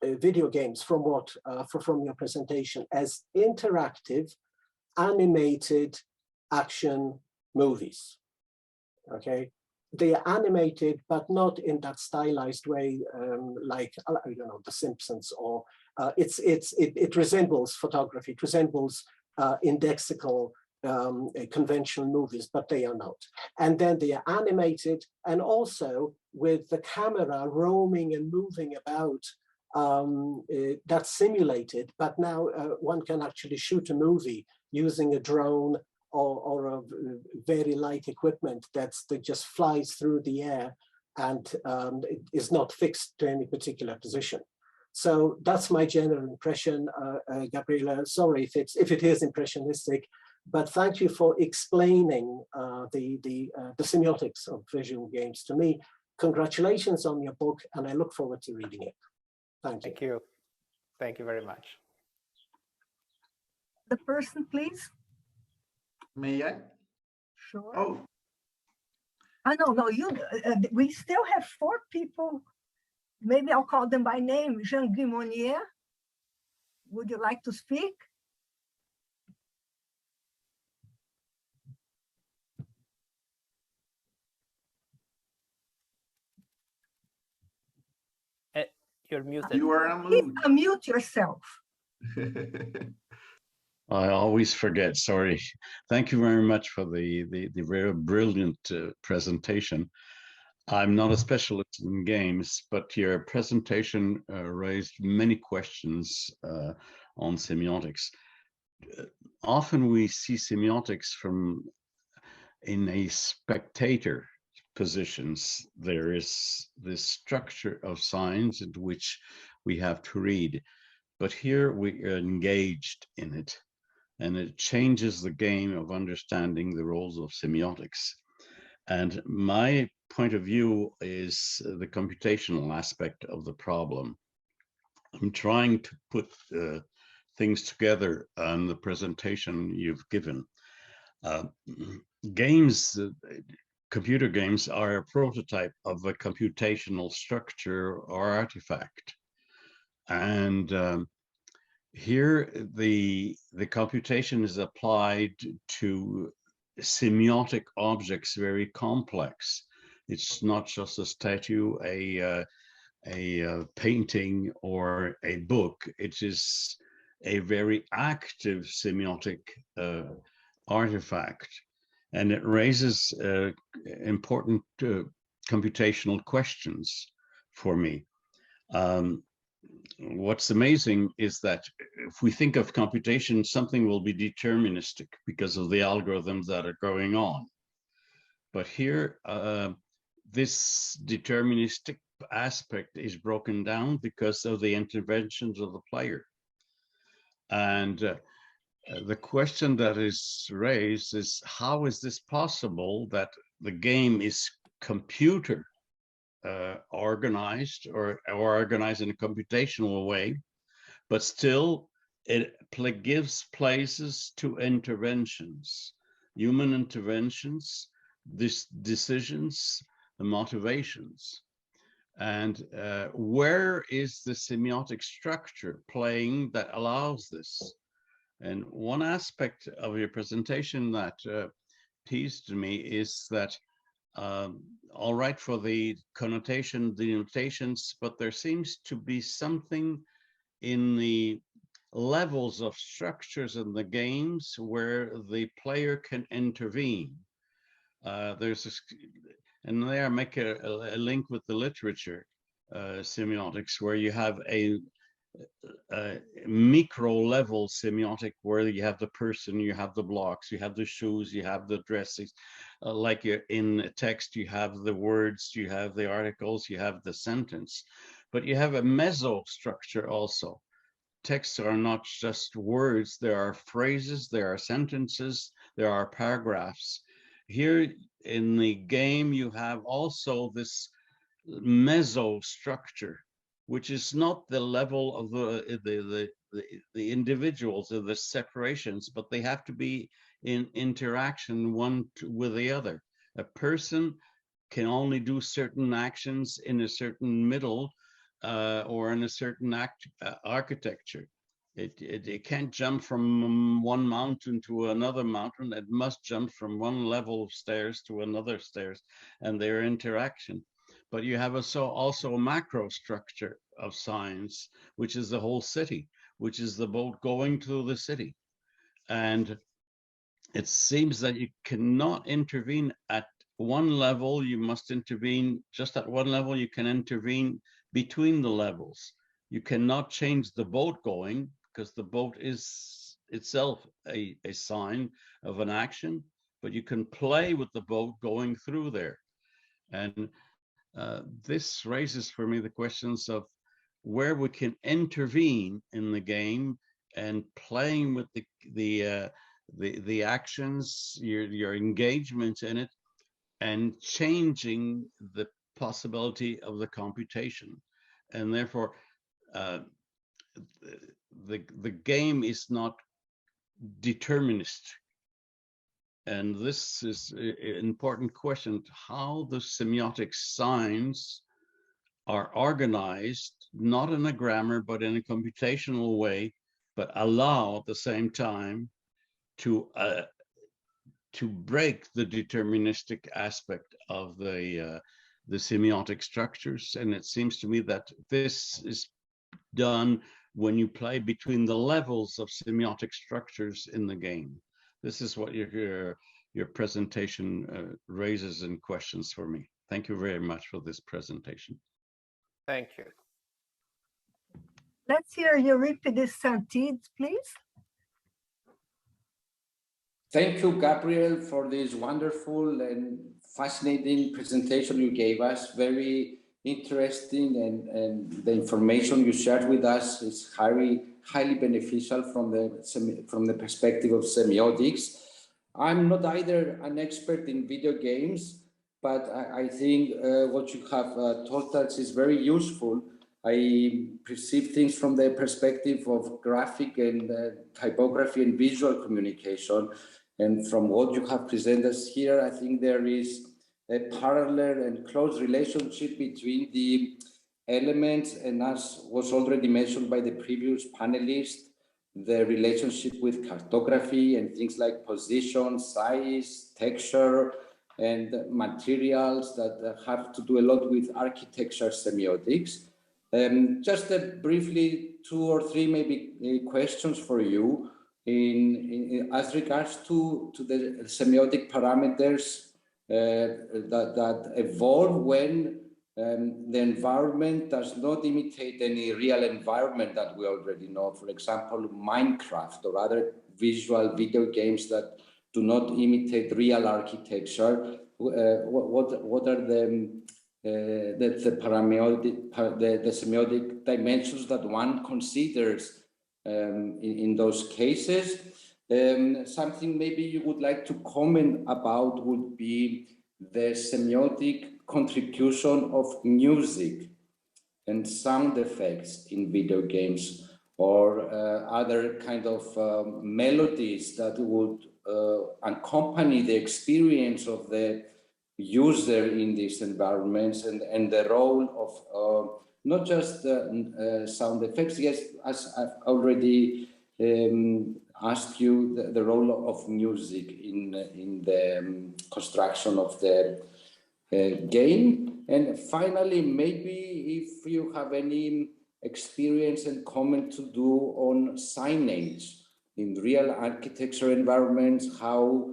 S6: video games from from your presentation as interactive, animated action movies. Okay, they are animated, but not in that stylized way, like The Simpsons, or it resembles photography. It resembles indexical conventional movies, but they are not. And then they are animated, and also with the camera roaming and moving about. That's simulated, but now one can actually shoot a movie using a drone or a very light equipment that just flies through the air and is not fixed to any particular position. So that's my general impression, Gabriela. Sorry if it is impressionistic, but thank you for explaining the semiotics of visual games to me. Congratulations on your book, and I look forward to reading it. Thank you.
S2: Thank you. Thank you very much.
S1: The person, please.
S7: May I?
S1: Sure.
S7: Oh,
S1: No, you. We still have 4 people. Maybe I'll call them by name. Jean-Guy Monnier. Would you like to speak?
S2: You're muted.
S7: you are
S1: Please
S7: unmuted.
S1: unmute yourself.
S8: I always forget, sorry. Thank you very much for the very brilliant presentation. I'm not a specialist in games, but your presentation raised many questions on semiotics. Often we see semiotics from in a spectator positions. There is this structure of signs in which we have to read, but here we are engaged in it, and it changes the game of understanding the roles of semiotics. And my point of view is the computational aspect of the problem. I'm trying to put things together on the presentation you've given. Computer games are a prototype of a computational structure or artifact. And here the computation is applied to semiotic objects, very complex. It's not just a statue, a painting, or a book. It is a very active semiotic artifact, and it raises important computational questions for me. What's amazing is that if we think of computation, something will be deterministic because of the algorithms that are going on. But here, this deterministic aspect is broken down because of the interventions of the player. And the question that is raised is, how is this possible that the game is computer organized or organized in a computational way, but still it gives places to interventions, human interventions, decisions, the motivations. And where is the semiotic structure playing that allows this? And one aspect of your presentation that teased me is that all right for the connotation, the notations, but there seems to be something in the levels of structures in the games where the player can intervene. There's this, and there I make a link with the literature, semiotics, where you have a micro level semiotic where you have the person, you have the blocks, you have the shoes, you have the dresses. Like you're in text, you have the words, you have the articles, you have the sentence, but you have a meso structure also. Texts are not just words, there are phrases, there are sentences, there are paragraphs. Here in the game, you have also this meso structure, which is not the level of the individuals or the separations, but they have to be in interaction one with the other. A person can only do certain actions in a certain middle or in a certain architecture. It can't jump from one mountain to another mountain. It must jump from one level of stairs to another stairs, and their interaction. But you have also a macro structure of signs, which is the whole city, which is the boat going through the city. And it seems that you cannot intervene at one level. You must intervene just at one level. You can intervene between the levels. You cannot change the boat going because the boat is itself a sign of an action, but you can play with the boat going through there. And this raises for me the questions of where we can intervene in the game and playing with the actions, your engagement in it, and changing the possibility of the computation. And therefore, the game is not deterministic. And this is an important question, how the semiotic signs are organized, not in a grammar, but in a computational way, but allow at the same time to break the deterministic aspect of the semiotic structures. And it seems to me that this is done when you play between the levels of semiotic structures in the game. This is what your presentation raises in questions for me. Thank you very much for this presentation.
S2: Thank you.
S1: Let's hear Euripides Santides, please.
S9: Thank you, Gabriel, for this wonderful and fascinating presentation you gave us. Very interesting, and the information you shared with us is highly beneficial from the perspective of semiotics. I'm not either an expert in video games, but I think what you have taught us is very useful. I perceive things from the perspective of graphic and typography and visual communication. And from what you have presented us here, I think there is a parallel and close relationship between the elements, and as was already mentioned by the previous panelist, the relationship with cartography and things like position, size, texture, and materials that have to do a lot with architecture semiotics. Just briefly, 2 or 3 maybe questions for you in as regards to the semiotic parameters that evolve when the environment does not imitate any real environment that we already know. For example, Minecraft or other visual video games that do not imitate real architecture. What are the semiotic dimensions that one considers in those cases? Something maybe you would like to comment about would be the semiotic contribution of music and sound effects in video games, or other kind of melodies that would accompany the experience of the user in these environments, and the role of not just sound effects. Yes, as I've already asked you, the role of music in the construction of the game. And finally, maybe if you have any experience and comment to do on signage in real architecture environments, how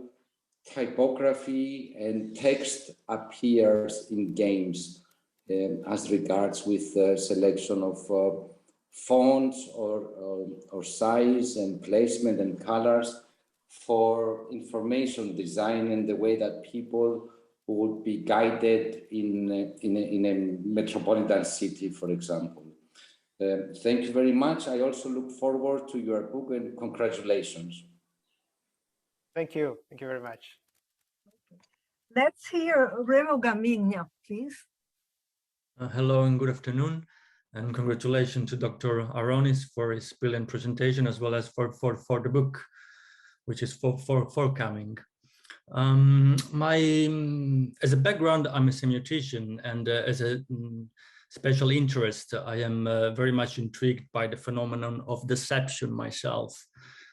S9: typography and text appears in games as regards with selection of fonts or size and placement and colors for information design and the way that people would be guided in a metropolitan city, for example. Thank you very much. I also look forward to your book and congratulations.
S2: Thank you. Thank you very much.
S1: Let's hear Remo Gamigna, please.
S10: Hello and good afternoon, and congratulations to Dr. Aronis for his brilliant presentation, as well as for the book, which is forthcoming. As a background, I'm a semiotician, and as a special interest, I am very much intrigued by the phenomenon of deception myself.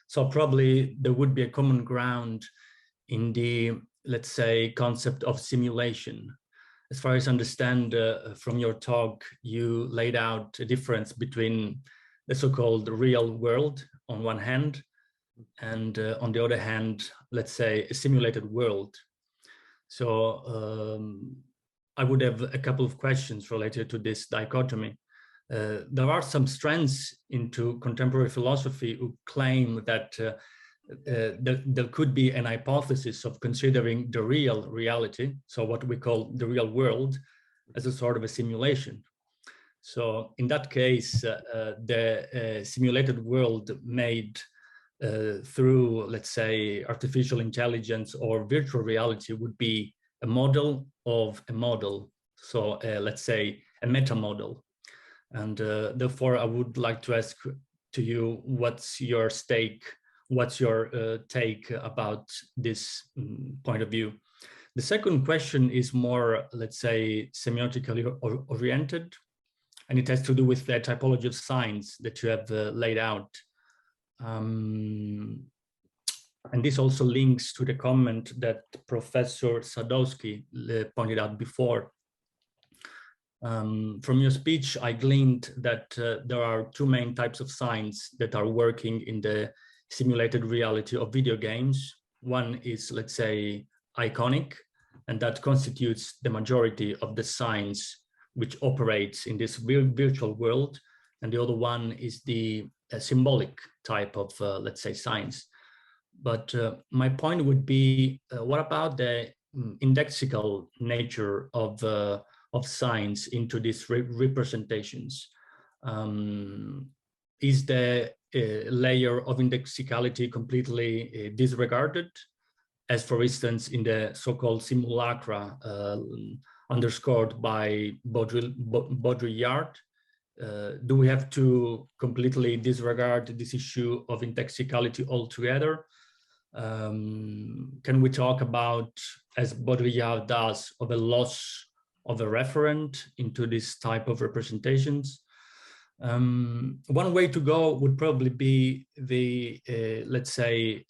S10: So probably there would be a common ground in the, let's say, concept of simulation. As far as I understand from your talk, you laid out a difference between the so-called real world on one hand, and on the other hand, let's say, a simulated world. So I would have a couple of questions related to this dichotomy. There are some strands into contemporary philosophy who claim that there could be an hypothesis of considering the real reality, so what we call the real world, as a sort of a simulation. So in that case, the simulated world made through, let's say, artificial intelligence or virtual reality would be a model of a model. So let's say a meta model. And therefore, I would like to ask to you, what's your take about this point of view? The second question is more, let's say, semiotically oriented, and it has to do with the typology of signs that you have laid out. And this also links to the comment that Professor Sadowski pointed out before. From your speech, I gleaned that there are two main types of signs that are working in the simulated reality of video games. One is, let's say, iconic, and that constitutes the majority of the signs which operates in this virtual world. And the other one is the symbolic type of, let's say, signs. But my point would be, what about the indexical nature of signs into these representations? Is the layer of indexicality completely disregarded, as for instance in the so-called simulacra underscored by Baudrillard? Do we have to completely disregard this issue of indexicality altogether? Can we talk about, as Baudrillard does, of a loss of a referent into this type of representations? One way to go would probably be the, let's say,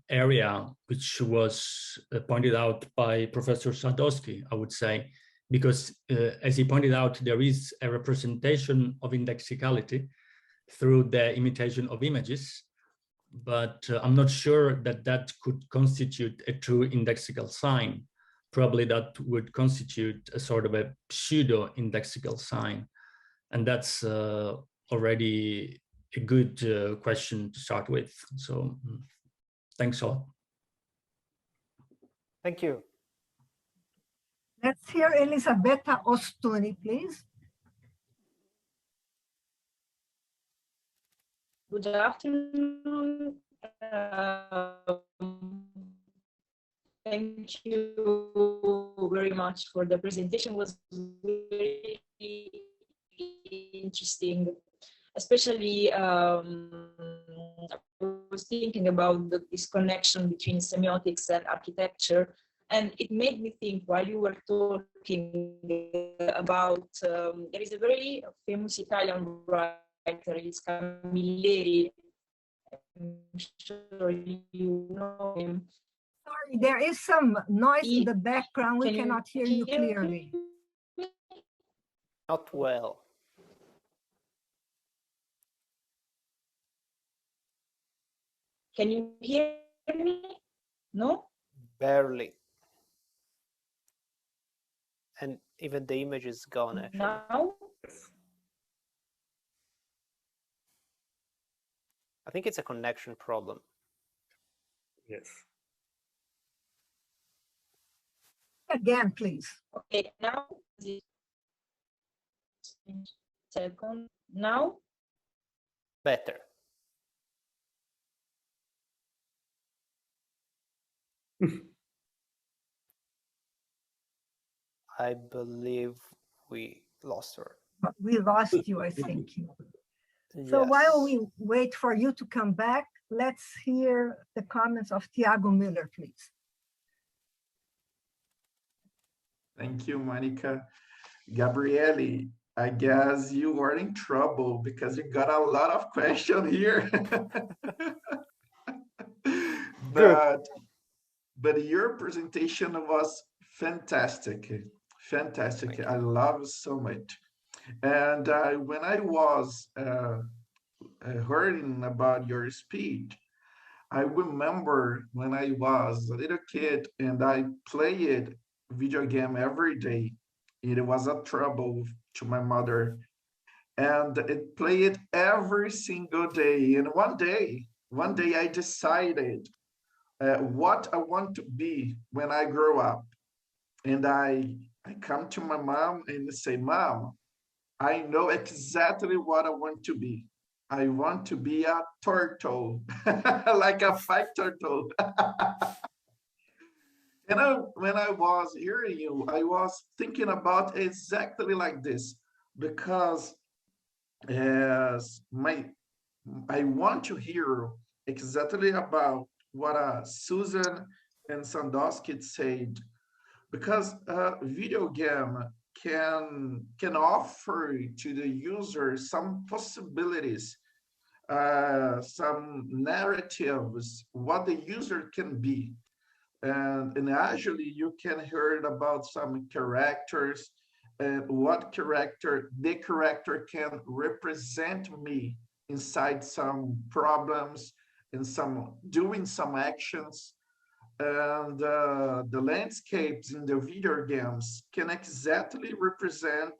S10: area which was pointed out by Professor Sadowski, I would say, because as he pointed out, there is a representation of indexicality through the imitation of images, but I'm not sure that that could constitute a true indexical sign. Probably that would constitute a sort of a pseudo indexical sign. And that's already a good question to start with. So thanks all.
S2: Thank you.
S1: Let's hear Elisabetta Ostuni, please.
S11: Good afternoon. Thank you very much for the presentation. It was very interesting, especially I was thinking about this connection between semiotics and architecture, and it made me think while you were talking about there is a very famous Italian writer, it's Camilleri. I'm sure you know him.
S1: Sorry, there is some noise in the background. We cannot hear you clearly.
S2: Not well.
S11: Can you hear me? No?
S2: Barely. And even the image is gone, actually.
S11: Now?
S2: I think it's a connection problem.
S5: Yes.
S1: Again, please.
S11: Okay, now. Second. Now?
S2: Better. I believe we lost her.
S1: But we lost you, I think. So while we wait for you to come back, let's hear the comments of Thiago Miller, please.
S7: Thank you, Monica. Gabriele, I guess you are in trouble because you got a lot of questions here. but your presentation was fantastic. Fantastic. I love it so much. And when I was hearing about your speech, I remember when I was a little kid and I played video game every day. It was a trouble to my mother, and it played every single day. And one day I decided what I want to be when I grow up. And I come to my mom and say, Mom, I know exactly what I want to be. I want to be a turtle, like a fight turtle. And when I was hearing you, I was thinking about exactly like this, because I want to hear exactly about what Susan and Sandowski said, because video game can offer to the user some possibilities, some narratives, what the user can be. And actually you can hear about some characters and what the character can represent me inside some problems and doing some actions. And the landscapes in the video games can exactly represent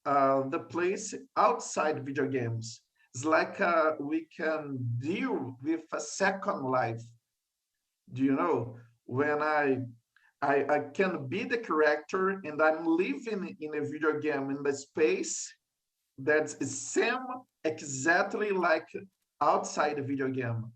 S7: the place outside video games. It's like we can deal with a second life. Do you know, when I can be the character and I'm living in a video game in the space that's the same exactly like outside the video game.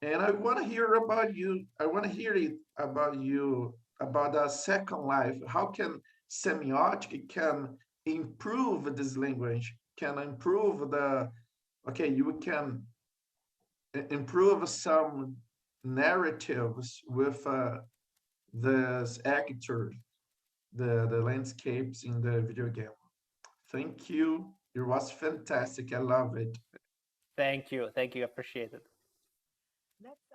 S7: And I want to hear about you. I want to hear it about you, about a second life. How can semiotic can improve this language, can improve you can improve some narratives with this actor, the landscapes in the video game. Thank you. It was fantastic. I love it.
S2: Thank you. Thank you. Appreciate it.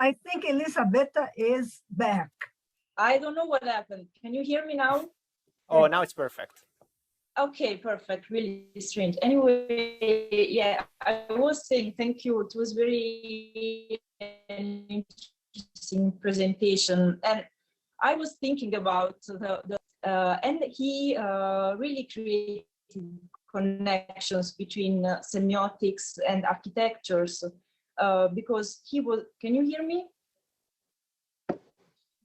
S1: I think Elisabetta is back.
S11: I don't know what happened. Can you hear me now?
S2: Oh, now it's perfect.
S11: Okay, perfect. Really strange. Anyway, yeah, I was saying thank you. It was very interesting presentation, and I was thinking about and he really created connections between semiotics and architectures, because he was. Can you hear me?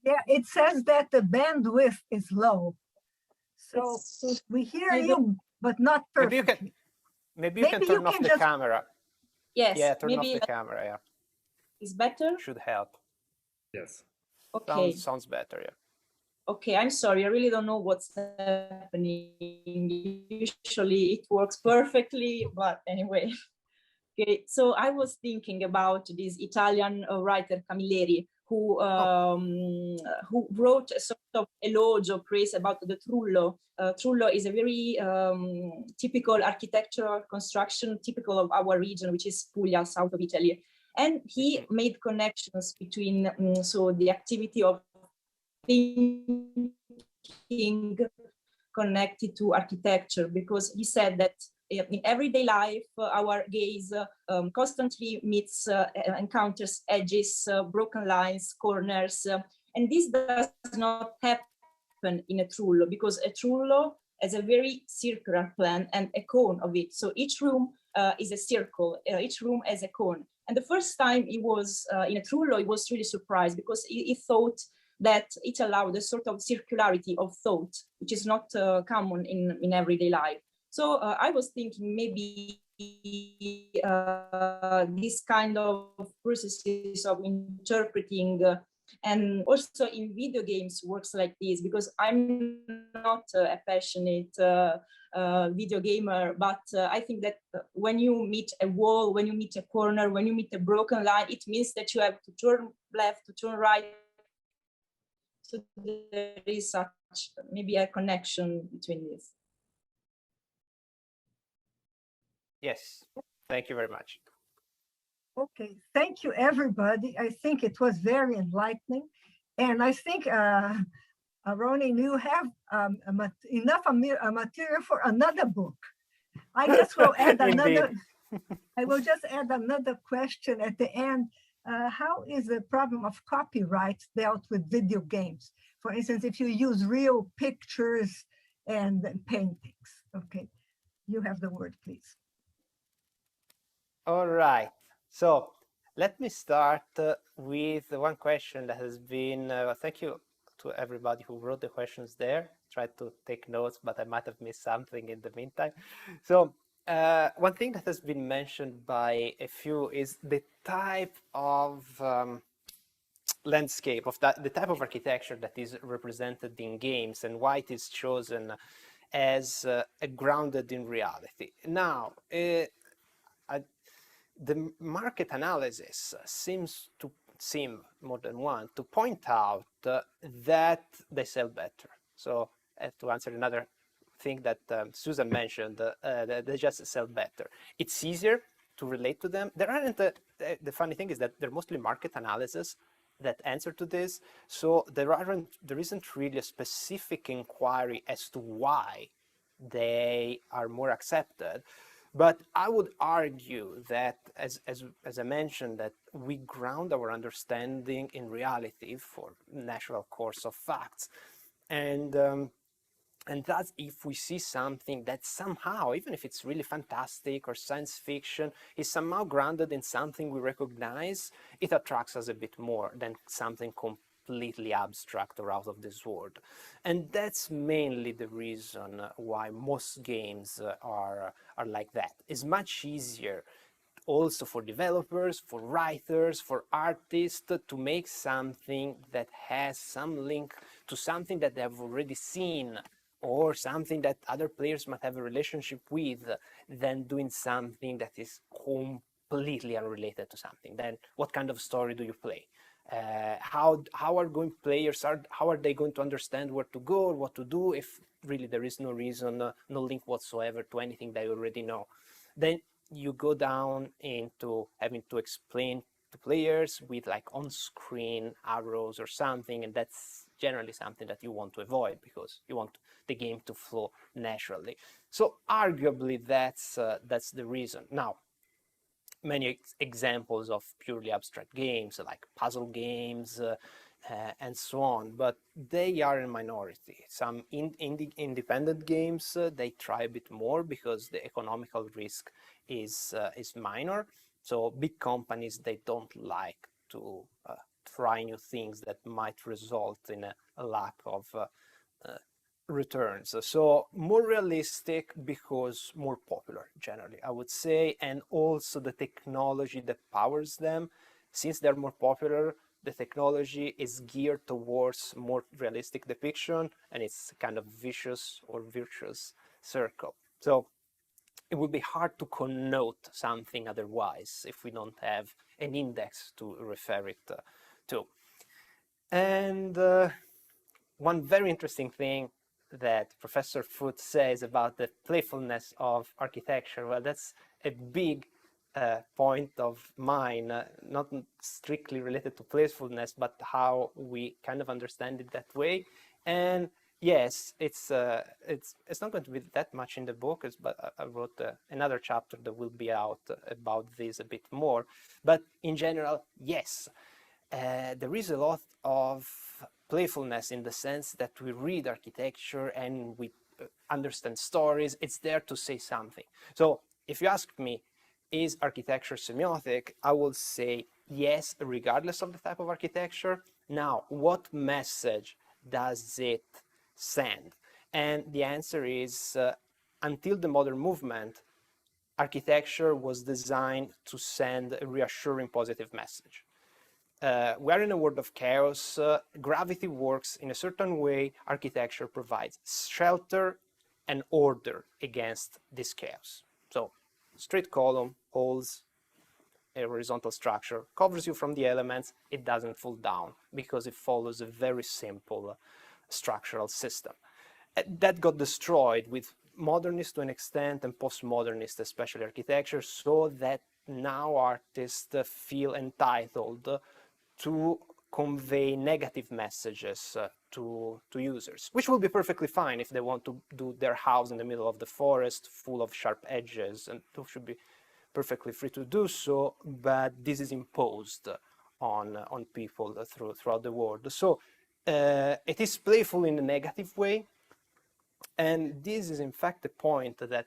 S1: Yeah, it says that the bandwidth is low. So we hear you, but not perfectly.
S2: Maybe you can turn off the camera.
S11: Yes.
S2: Yeah, turn off the camera. Yeah.
S11: It's better.
S2: Should help.
S5: Yes.
S11: Okay.
S2: Sounds better. Yeah.
S11: Okay, I'm sorry. I really don't know what's happening. Usually it works perfectly, but anyway. Okay, so I was thinking about this Italian writer Camilleri, who wrote a sort of elogio, praise about the trullo. Trullo is a very typical architectural construction, typical of our region, which is Puglia, south of Italy. And he made connections between the activity of thinking connected to architecture, because he said that in everyday life, our gaze constantly encounters edges, broken lines, corners, and this does not happen in a trullo, because a trullo has a very circular plan and a cone of it. So each room is a circle, each room has a cone. And the first time he was in a trullo, he was really surprised, because he thought that it allowed a sort of circularity of thought, which is not common in everyday life. So I was thinking maybe this kind of processes of interpreting and also in video games works like this, because I'm not a passionate video gamer, but I think that when you meet a wall, when you meet a corner, when you meet a broken line, it means that you have to turn left, to turn right. So there is such maybe a connection between this.
S2: Yes, thank you very much.
S1: Okay, thank you, everybody. I think it was very enlightening. And I think, Ronnie, you have enough material for another book. I just will add another, I will just add another question at the end. How is the problem of copyright dealt with video games? For instance, if you use real pictures and paintings. Okay, you have the word, please.
S2: All right. So let me start with one question that has been, thank you to everybody who wrote the questions there. Tried to take notes, but I might have missed something in the meantime. So one thing that has been mentioned by a few is the type of landscape, of the type of architecture that is represented in games and why it is chosen as grounded in reality. Now, the market analysis seems more than one to point out that they sell better. So to answer another thing that Susan mentioned, they just sell better. It's easier to relate to them. There aren't, the funny thing is that they're mostly market analysis that answer to this. So there isn't really a specific inquiry as to why they are more accepted. But I would argue that, as I mentioned, that we ground our understanding in reality for natural course of facts. And thus, if we see something that somehow, even if it's really fantastic or science fiction, is somehow grounded in something we recognize, it attracts us a bit more than something completely abstract or out of this world. And that's mainly the reason why most games are like that. It's much easier also for developers, for writers, for artists to make something that has some link to something that they've already seen or something that other players might have a relationship with, than doing something that is completely unrelated to something. Then what kind of story do you play? How are they going to understand where to go or what to do if really there is no reason, no link whatsoever to anything they already know? Then you go down into having to explain to players with like on-screen arrows or something, and that's generally something that you want to avoid because you want the game to flow naturally. So arguably that's the reason. Now, many examples of purely abstract games like puzzle games and so on, but they are a minority. Some independent games, they try a bit more because the economical risk is minor. So big companies, they don't like to try new things that might result in a lack of returns. So more realistic because more popular generally, I would say, and also the technology that powers them, since they're more popular, the technology is geared towards more realistic depiction, and it's kind of vicious or virtuous circle. So it would be hard to connote something otherwise if we don't have an index to refer it to. And one very interesting thing that Professor Foote says about the playfulness of architecture, well, that's a big point of mine, not strictly related to playfulness, but how we kind of understand it that way. And yes, it's not going to be that much in the book, but I wrote another chapter that will be out about this a bit more. But in general, yes, there is a lot of playfulness in the sense that we read architecture and we understand stories. It's there to say something. So if you ask me, is architecture semiotic? I will say yes, regardless of the type of architecture. Now, what message does it send? And the answer is, until the modern movement, architecture was designed to send a reassuring positive message. We are in a world of chaos. Gravity works in a certain way. Architecture provides shelter and order against this chaos. So straight column holds a horizontal structure, covers you from the elements, it doesn't fall down because it follows a very simple structural system. That got destroyed with modernist to an extent and postmodernist, especially architecture, so that now artists feel entitled to convey negative messages to users, which will be perfectly fine if they want to do their house in the middle of the forest full of sharp edges, and they should be perfectly free to do so, but this is imposed on people throughout the world. So it is playful in a negative way, and this is in fact a point that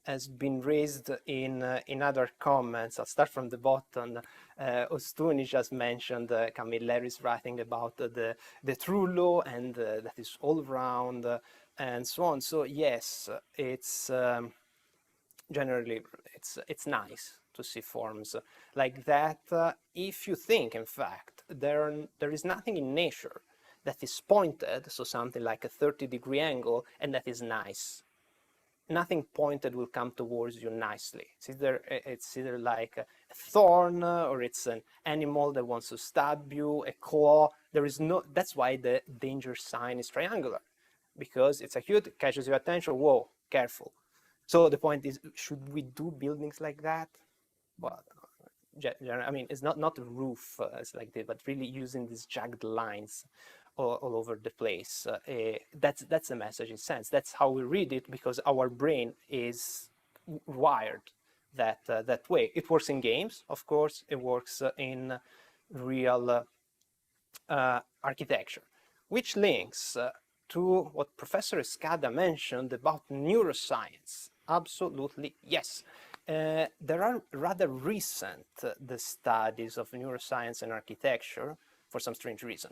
S2: has been raised in other comments. I'll start from the bottom. Ostuni just mentioned Camilleri's writing about the true law, and that is all around and so on. So yes, it's generally it's nice to see forms like that. If you think, in fact, there is nothing in nature that is pointed, so something like a 30-degree angle, and that is nice. Nothing pointed will come towards you nicely. It's either like a thorn, or it's an animal that wants to stab you, a claw. There is no. That's why the danger sign is triangular, because it's acute, it catches your attention. Whoa, careful. So the point is, should we do buildings like that? Well, I mean, it's not a roof it's like this, but really using these jagged lines all over the place. That's the message it sends. That's how we read it, because our brain is wired that way. It works in games, of course. It works in real architecture, which links to what Professor Escada mentioned about neuroscience. Absolutely, yes. There are rather recent the studies of neuroscience and architecture for some strange reason.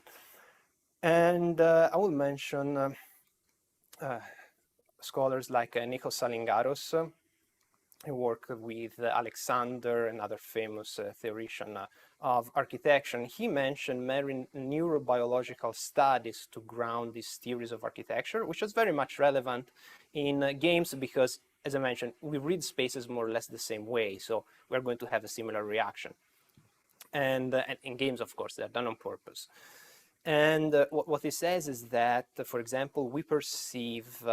S2: And I will mention scholars like Nikos Salingaros, who work with Alexander, another famous theoretician of architecture. And he mentioned neurobiological studies to ground these theories of architecture, which is very much relevant in games because, as I mentioned, we read spaces more or less the same way, so we're going to have a similar reaction. And in games, of course, they're done on purpose. And what he says is that, for example, we perceive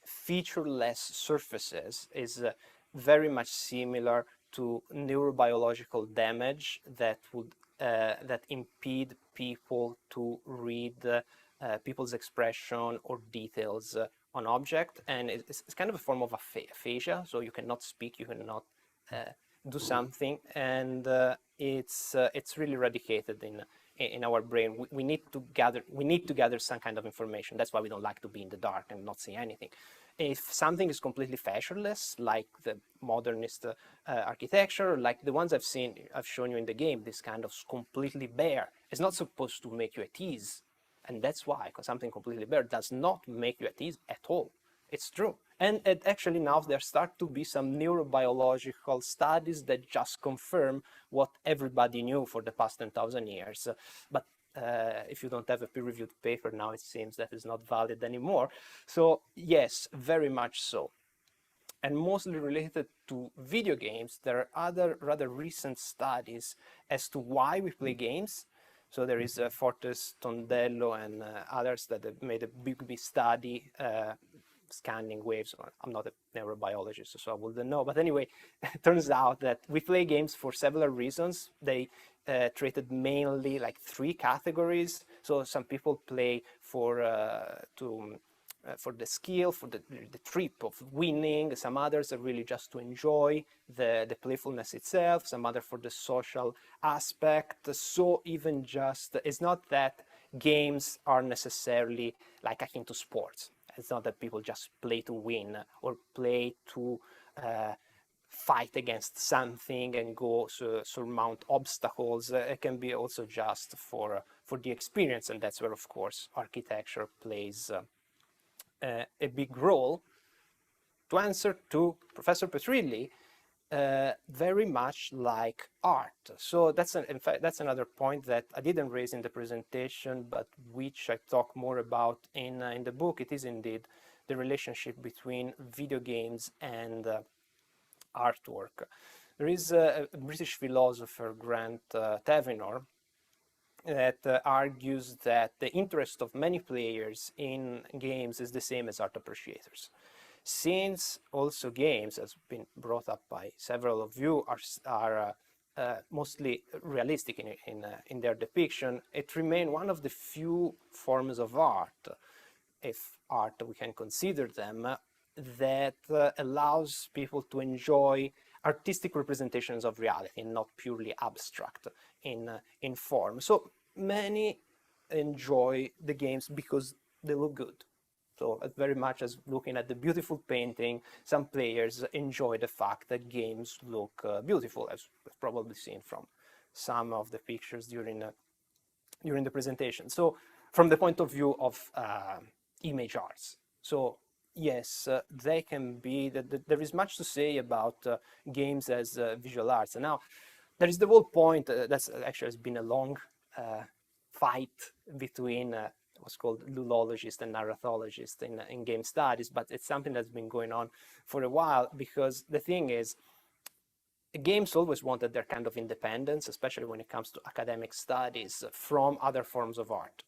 S2: featureless surfaces is very much similar to neurobiological damage that would that impede people to read people's expression or details on object, and it's kind of a form of aphasia. So you cannot speak, you cannot do something, and it's really eradicated in our brain. We need to gather some kind of information. That's why we don't like to be in the dark and not see anything. If something is completely featureless, like the modernist architecture, like the ones I've shown you in the game, this kind of completely bare, it's not supposed to make you at ease. And that's why, because something completely bare does not make you at ease at all. It's true. And actually now there start to be some neurobiological studies that just confirm what everybody knew for the past 10,000 years. But if you don't have a peer-reviewed paper, now it seems that is not valid anymore. So yes, very much so. And mostly related to video games, there are other rather recent studies as to why we play games. So there is Fortes, Tondello, and others that have made a big study scanning waves. I'm not a neurobiologist, so I wouldn't know. But anyway, it turns out that we play games for several reasons. They treated mainly like 3 categories. So some people play for to for the skill, for the trip of winning. Some others are really just to enjoy the playfulness itself. Some other for the social aspect. So even just, it's not that games are necessarily like akin to sports. It's not that people just play to win or play to fight against something and go surmount obstacles. It can be also just for the experience, and that's where, of course, architecture plays a big role. To answer to Professor Petrelli, very much like art. So that's in fact that's another point that I didn't raise in the presentation, but which I talk more about in the book. It is indeed the relationship between video games and artwork. There is a British philosopher, Grant Tavenor, that argues that the interest of many players in games is the same as art appreciators. Since also games, as been brought up by several of you, are mostly realistic in their depiction, it remains one of the few forms of art, if art we can consider them, that allows people to enjoy artistic representations of reality and not purely abstract in form. So many enjoy the games because they look good. So very much as looking at the beautiful painting, some players enjoy the fact that games look beautiful, as we've probably seen from some of the pictures during the presentation. So from the point of view of image arts, so yes, they can be, there is much to say about games as visual arts. And now there is the whole point, that's actually has been a long fight between what's called lulologists and narratologists in game studies, but it's something that's been going on for a while, because the thing is, games always wanted their kind of independence, especially when it comes to academic studies, from other forms of art.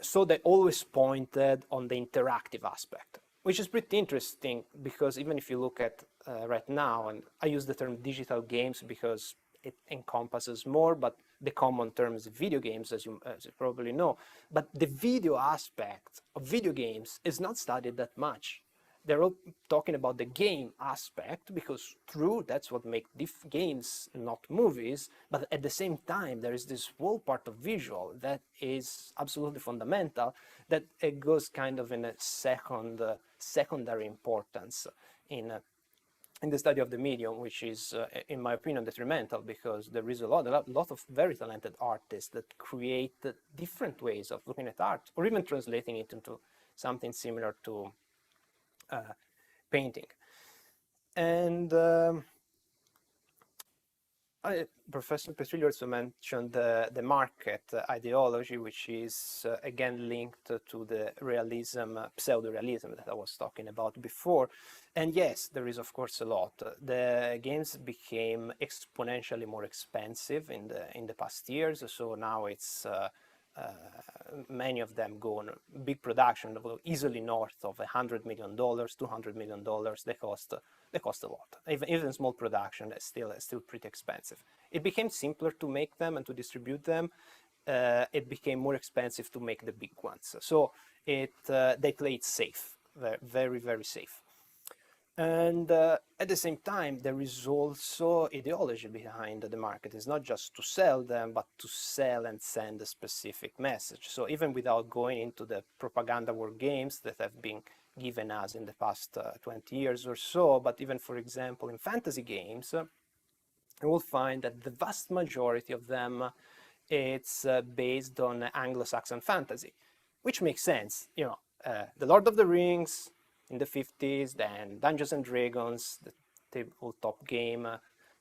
S2: So they always pointed on the interactive aspect, which is pretty interesting, because even if you look at right now, and I use the term digital games because it encompasses more, but the common term is video games, as you probably know. But the video aspect of video games is not studied that much. They're all talking about the game aspect, because true, that's what makes games, not movies, but at the same time, there is this whole part of visual that is absolutely fundamental, that it goes kind of in a secondary importance in the study of the medium, which is, in my opinion, detrimental, because there is a lot of very talented artists that create different ways of looking at art, or even translating it into something similar to painting. And Professor Petrelli also mentioned the market ideology, which is again linked to the realism, pseudo-realism that I was talking about before. And yes, there is of course a lot. The games became exponentially more expensive in the past years. So now it's many of them go on big production, easily north of $100 million, $200 million. They cost a lot. Even small production is still pretty expensive. It became simpler to make them and to distribute them. It became more expensive to make the big ones. So they play it safe, very, very safe. And at the same time, there is also ideology behind the market. It's not just to sell them, but to sell and send a specific message. So even without going into the propaganda war games that have been given us in the past 20 years or so, but even, for example, in fantasy games, you will find that the vast majority of them, it's based on Anglo-Saxon fantasy, which makes sense. You know, The Lord of the Rings in the 50s, then Dungeons and Dragons, the tabletop game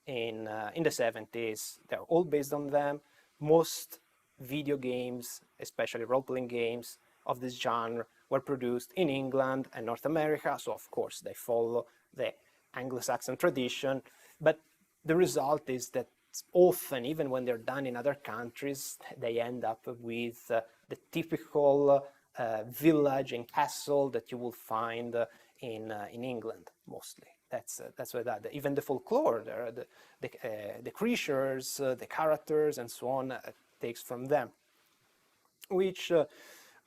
S2: in the 70s. They're all based on them. Most video games, especially role-playing games of this genre, were produced in England and North America. So of course they follow the Anglo-Saxon tradition. But the result is that often, even when they're done in other countries, they end up with the typical village and castle that you will find in England mostly. That's why even the folklore, the creatures, the characters, and so on, takes from them, which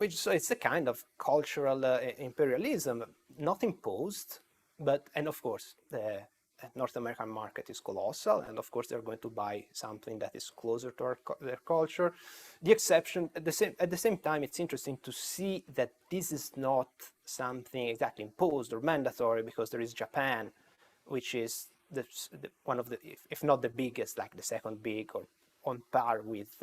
S2: which so it's a kind of cultural imperialism, not imposed, but, and of course, the North American market is colossal, and of course they're going to buy something that is closer to their culture. The exception, at the same time, it's interesting to see that this is not something exactly imposed or mandatory, because there is Japan, which is one of the, if not the biggest, like the second big, or on par with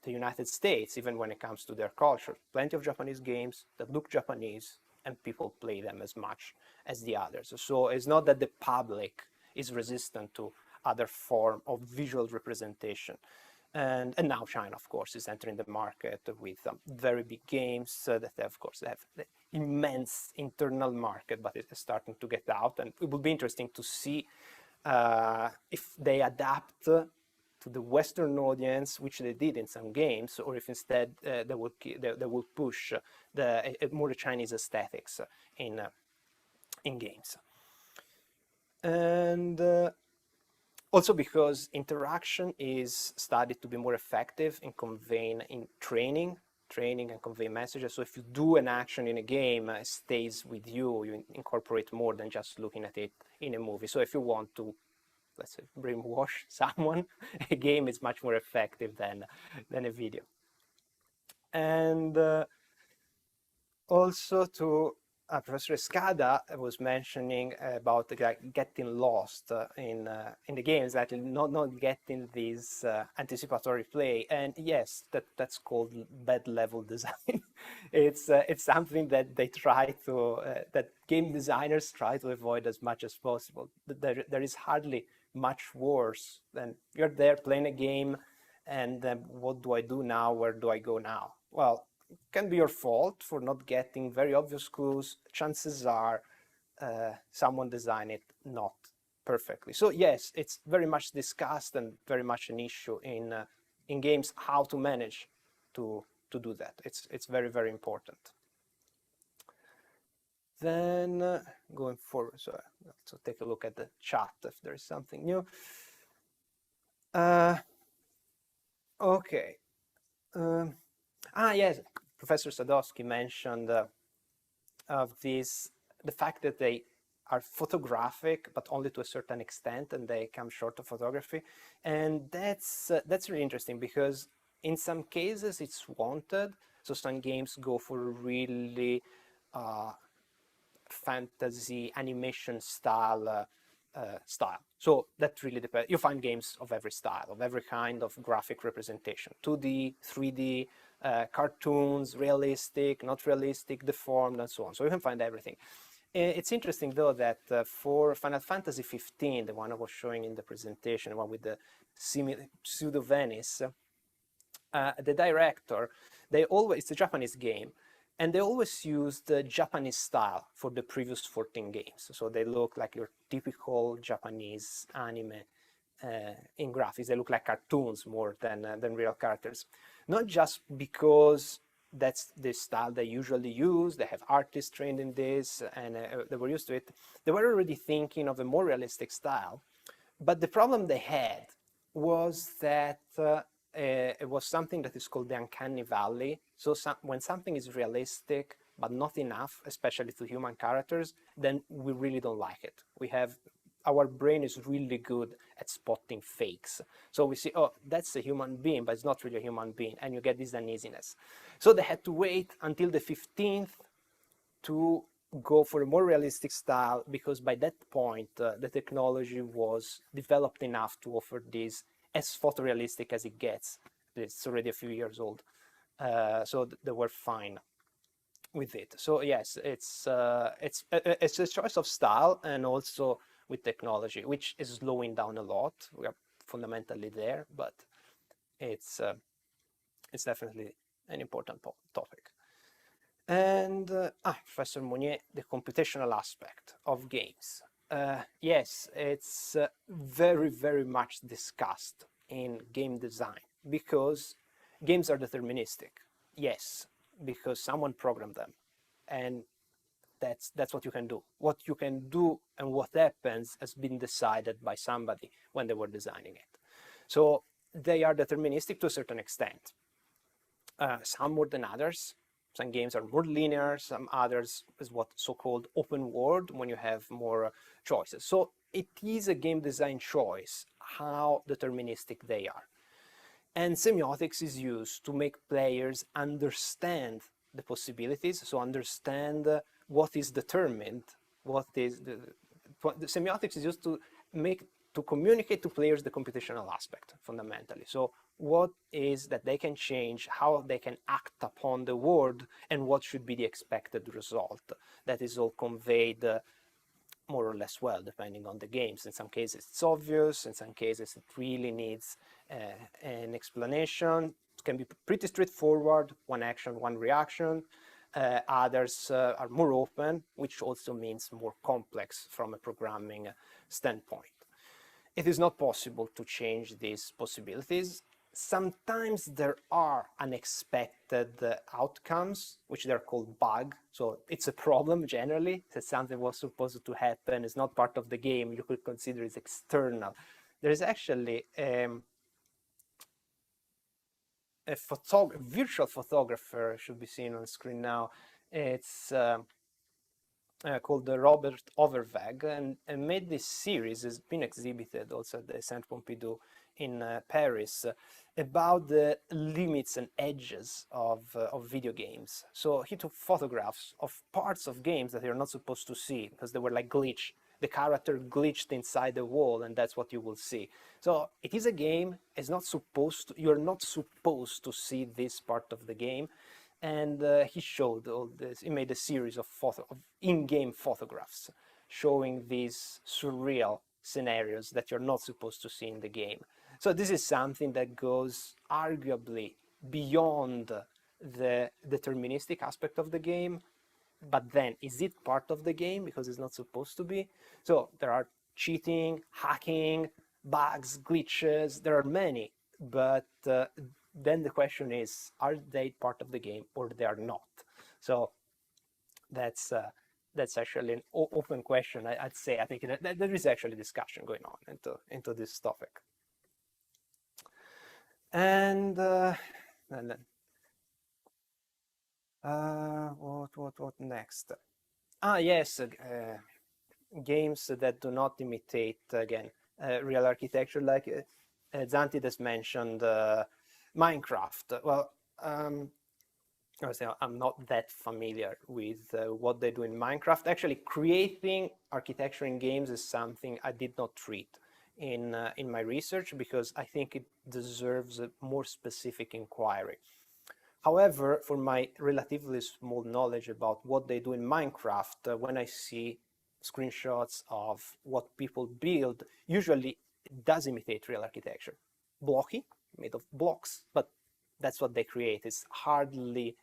S2: the United States, even when it comes to their culture. Plenty of Japanese games that look Japanese, and people play them as much as the others. So it's not that the public is resistant to other form of visual representation. And now China, of course, is entering the market with very big games that of course, they have the immense internal market, but it's starting to get out. And it will be interesting to see if they adapt to the Western audience, which they did in some games, or if instead they will push more Chinese aesthetics in games. And also because interaction is studied to be more effective in conveying, in training and convey messages. So if you do an action in a game, it stays with you, you incorporate more than just looking at it in a movie. So if you want to, let's say, brainwash someone, a game is much more effective than a video. And also to Professor Escada was mentioning about getting lost in the games, that not getting this anticipatory play. And yes, that's called bad level design. It's something that they try to, that game designers try to avoid as much as possible. There is hardly much worse than you're there playing a game, and then what do I do now? Where do I go now? Well, it can be your fault for not getting very obvious clues. Chances are someone designed it not perfectly. So yes, it's very much discussed and very much an issue in games, how to manage to do that. It's very, very important. Then going forward, so take a look at the chat if there is something new. Okay. Yes, Professor Sadowski mentioned of this, the fact that they are photographic, but only to a certain extent, and they come short of photography. And that's really interesting, because in some cases it's wanted. So some games go for really fantasy animation style. So that really depends. You find games of every style, of every kind of graphic representation, 2D, 3D, cartoons, realistic, not realistic, deformed, and so on. So you can find everything. It's interesting, though, that for Final Fantasy 15, the one I was showing in the presentation, the one with the pseudo Venice, the director, it's a Japanese game, and they always used the Japanese style for the previous 14 games. So they look like your typical Japanese anime in graphics. They look like cartoons more than real characters. Not just because that's the style they usually use, they have artists trained in this, and they were used to it. They were already thinking of a more realistic style. But the problem they had was that it was something that is called the Uncanny Valley. So when something is realistic, but not enough, especially to human characters, then we really don't like it. Our brain is really good at spotting fakes. So we see, oh, that's a human being, but it's not really a human being, and you get this uneasiness. So they had to wait until the 15th to go for a more realistic style, because by that point, the technology was developed enough to offer this as photorealistic as it gets. It's already a few years old. So they were fine with it. So yes, it's a choice of style, and also with technology, which is slowing down a lot. We are fundamentally there, but it's definitely an important topic. And Professor Monnier, the computational aspect of games. Yes, it's very, very much discussed in game design, because games are deterministic. Yes, because someone programmed them, and that's what you can do. What you can do and what happens has been decided by somebody when they were designing it. So they are deterministic to a certain extent. some more than others. Some games are more linear, some others is what so-called open world, when you have more choices. So it is a game design choice how deterministic they are. And semiotics is used to make players understand the possibilities, so understand what is determined, what is the semiotics is used to communicate to players the computational aspect, fundamentally. So what is that they can change, how they can act upon the world, and what should be the expected result. That is all conveyed more or less well, depending on the games. In some cases it's obvious, in some cases it really needs an explanation. It can be pretty straightforward, one action, one reaction. Others are more open, which also means more complex from a programming standpoint. It is not possible to change these possibilities. Sometimes there are unexpected outcomes, which they're called bug. So it's a problem generally, that something was supposed to happen, is not part of the game, you could consider it external. There is actually a virtual photographer, should be seen on screen now. It's called Robert Overweg, and made this series, has been exhibited also at the Centre Pompidou in Paris, about the limits and edges of video games. So he took photographs of parts of games that you're not supposed to see because they were like glitch. The character glitched inside the wall, and that's what you will see. So it is a game. It's not supposed to, you're not supposed to see this part of the game. And he showed all this. He made a series of in-game photographs showing these surreal scenarios that you're not supposed to see in the game. So this is something that goes arguably beyond the deterministic aspect of the game. But then, is it part of the game because it's not supposed to be? So there are cheating, hacking, bugs, glitches. There are many, but then the question is, are they part of the game or they are not? So that's actually an open question. I'd say. I think that there is actually discussion going on into this topic. And then what next? Yes, games that do not imitate again real architecture, like Zanti has mentioned Minecraft. Well, I'm not that familiar with what they do in Minecraft. Actually, creating architecture in games is something I did not treat in my research because I think it deserves a more specific inquiry. However, for my relatively small knowledge about what they do in Minecraft, when I see screenshots of what people build, usually it does imitate real architecture. Blocky, made of blocks, but that's what they create. It's hardly,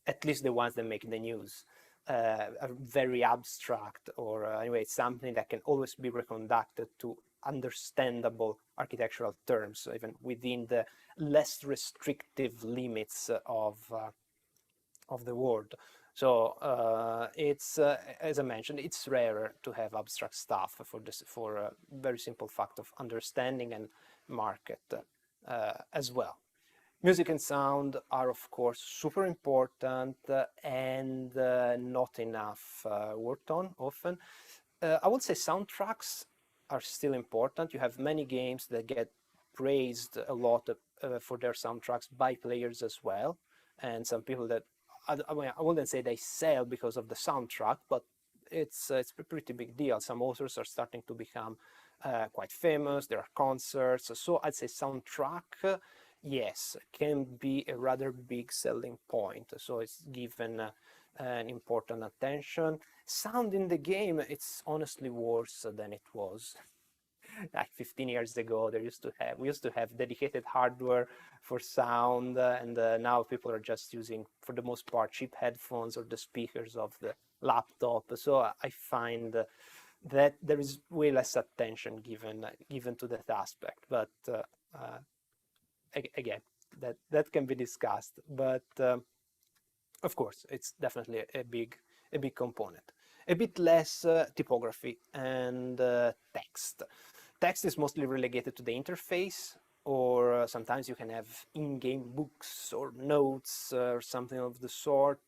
S2: at least the ones that make the news, are very abstract, or anyway, it's something that can always be reconducted to understandable architectural terms, even within the less restrictive limits of the world. So it's as I mentioned, it's rarer to have abstract stuff for a very simple fact of understanding and market as well. Music and sound are, of course, super important and not enough worked on often. I would say soundtracks are still important. You have many games that get praised a lot for their soundtracks by players as well. And some people that, I wouldn't say they sell because of the soundtrack, but it's a pretty big deal. Some authors are starting to become quite famous. There are concerts. So I'd say soundtrack, yes, can be a rather big selling point. So it's given an important attention. Sound in the game, it's honestly worse than it was like 15 years ago. We used to have dedicated hardware for sound, and now people are just using, for the most part, cheap headphones or the speakers of the laptop. So I find that there is way less attention given to that aspect. But again, that can be discussed. But of course, it's definitely a big component. A bit less typography and text. Text is mostly relegated to the interface. or sometimes you can have in-game books or notes or something of the sort.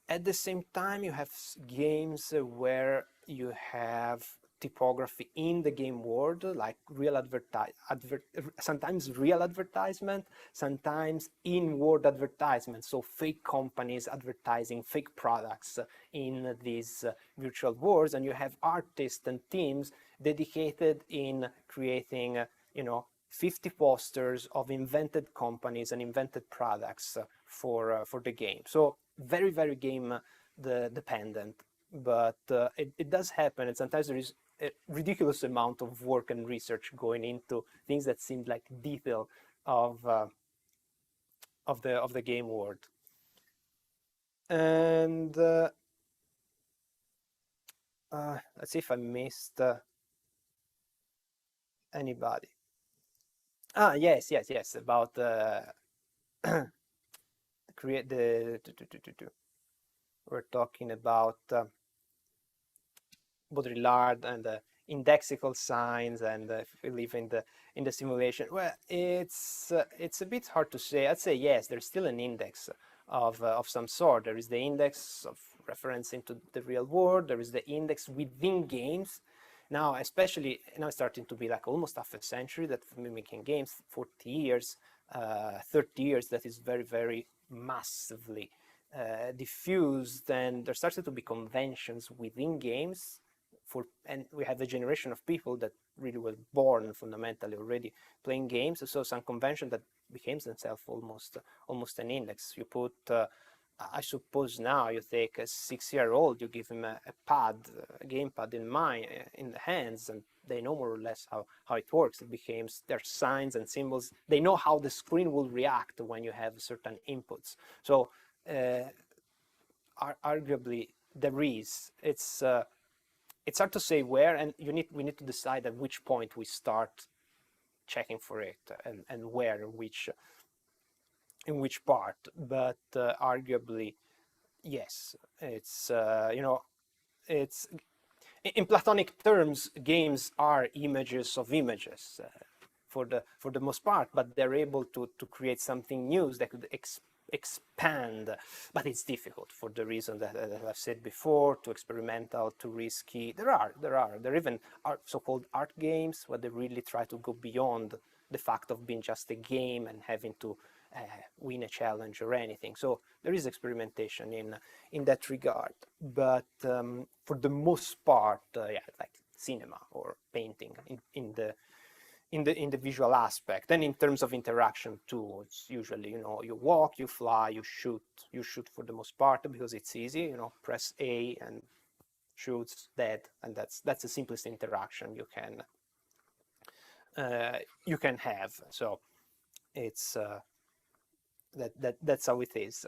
S2: At the same time, you have games where you have typography in the game world, like sometimes real advertisement, sometimes in-world advertisement, so fake companies advertising fake products in these virtual worlds, and you have artists and teams dedicated in creating, 50 posters of invented companies and invented products for the game. So very, very game dependent, but it does happen, and sometimes there is a ridiculous amount of work and research going into things that seem like detail of the game world. And let's see if I missed anybody. Yes, about create the we're talking about Baudrillard and indexical signs, and if we live in the simulation, well, it's a bit hard to say. I'd say yes, there's still an index of some sort. There is the index of reference into the real world. There is the index within games. Now, especially now, starting to be like almost half a century that we're making games, 40 years, 30 years. That is very, very massively diffused, and there started to be conventions within games. And we have a generation of people that really were born fundamentally already playing games. So some convention that became themselves almost an index. You put, I suppose now you take a 6-year-old, you give him a gamepad in the hands, and they know more or less how it works. It becomes their signs and symbols. They know how the screen will react when you have certain inputs. So arguably there is. It's hard to say where, and we need to decide at which point we start checking for it, and where, in which part. But arguably, yes, it's it's in Platonic terms, games are images of images for the most part, but they're able to create something new that could expand, but it's difficult for the reason that I've said before, too experimental, too risky. There even are so-called art games where they really try to go beyond the fact of being just a game and having to win a challenge or anything. So there is experimentation in that regard, but for the most part, like cinema or painting in the visual aspect. And in terms of interaction too, it's usually, you walk, you fly, you shoot for the most part, because it's easy, press A and shoots, dead, and that's the simplest interaction you can have. So it's that's how it is.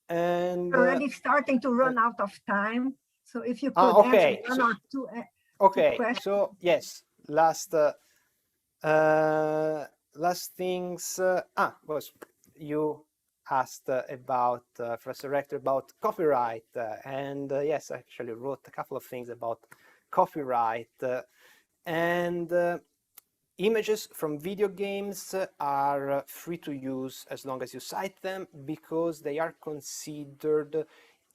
S2: And
S1: already starting to run out of time, so if you could
S2: okay,
S1: answer one or two
S2: okay,
S1: questions.
S2: so yes, last things. Was you asked about Professor Rector about copyright, and yes, I actually wrote a couple of things about copyright, and images from video games are free to use as long as you cite them, because they are considered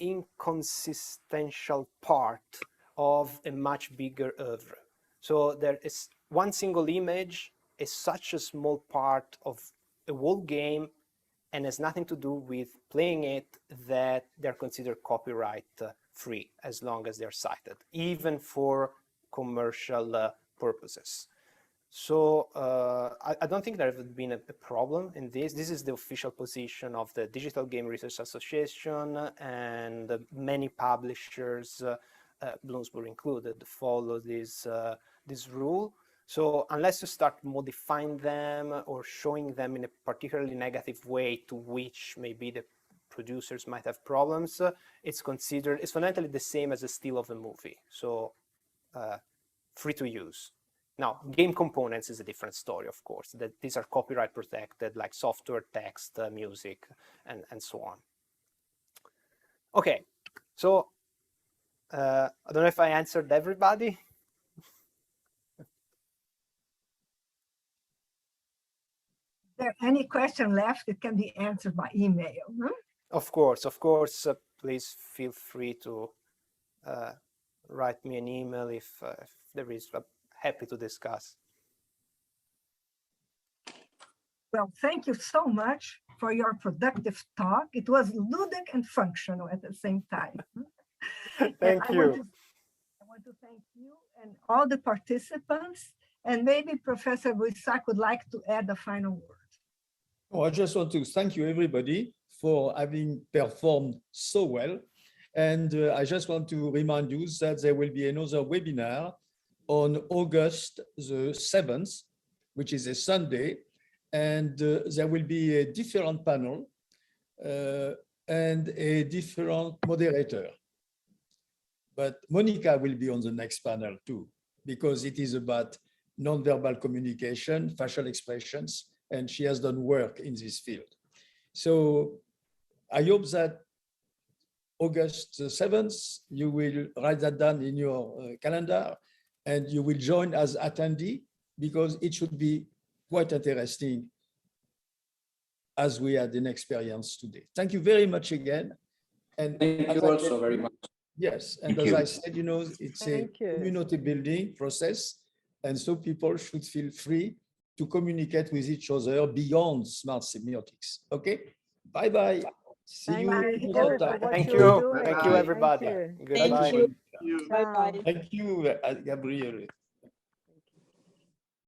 S2: inconsistential part of a much bigger oeuvre. So there is one single image is such a small part of a whole game and has nothing to do with playing it, that they're considered copyright free as long as they're cited, even for commercial purposes. So I don't think there has been a problem in this. This is the official position of the Digital Game Research Association, and many publishers, Bloomsbury included, follow this rule. So unless you start modifying them or showing them in a particularly negative way to which maybe the producers might have problems, it's fundamentally the same as a steal of a movie. So free to use. Now, game components is a different story, of course. That these are copyright protected, like software, text, music, and so on. Okay, so I don't know if I answered everybody.
S1: there any question left, it can be answered by email. Huh?
S2: Of course, please feel free to write me an email if there is. Happy to discuss.
S1: Well, thank you so much for your productive talk. It was ludic and functional at the same time.
S2: Thank you.
S1: I want to thank you and all the participants, and maybe Professor Boissac would like to add a final word.
S12: Oh, I just want to thank you, everybody, for having performed so well. And I just want to remind you that there will be another webinar on August the 7th, which is a Sunday. And there will be a different panel and a different moderator. But Monica will be on the next panel too, because it is about nonverbal communication, facial expressions, and she has done work in this field. So I hope that August 7th, you will write that down in your calendar and you will join as attendee, because it should be quite interesting as we had an experience today. Thank you very much again. And
S9: thank you also very much.
S12: Yes, and
S8: Thank
S12: as
S8: you.
S12: I said, you know, it's a community building process. And so people should feel free to communicate with each other beyond smart semiotics. Okay, bye-bye. See you.
S2: Thank you. Thank you, everybody.
S11: Thank
S2: Goodbye.
S11: you. Bye-bye.
S12: Thank you, Gabriele.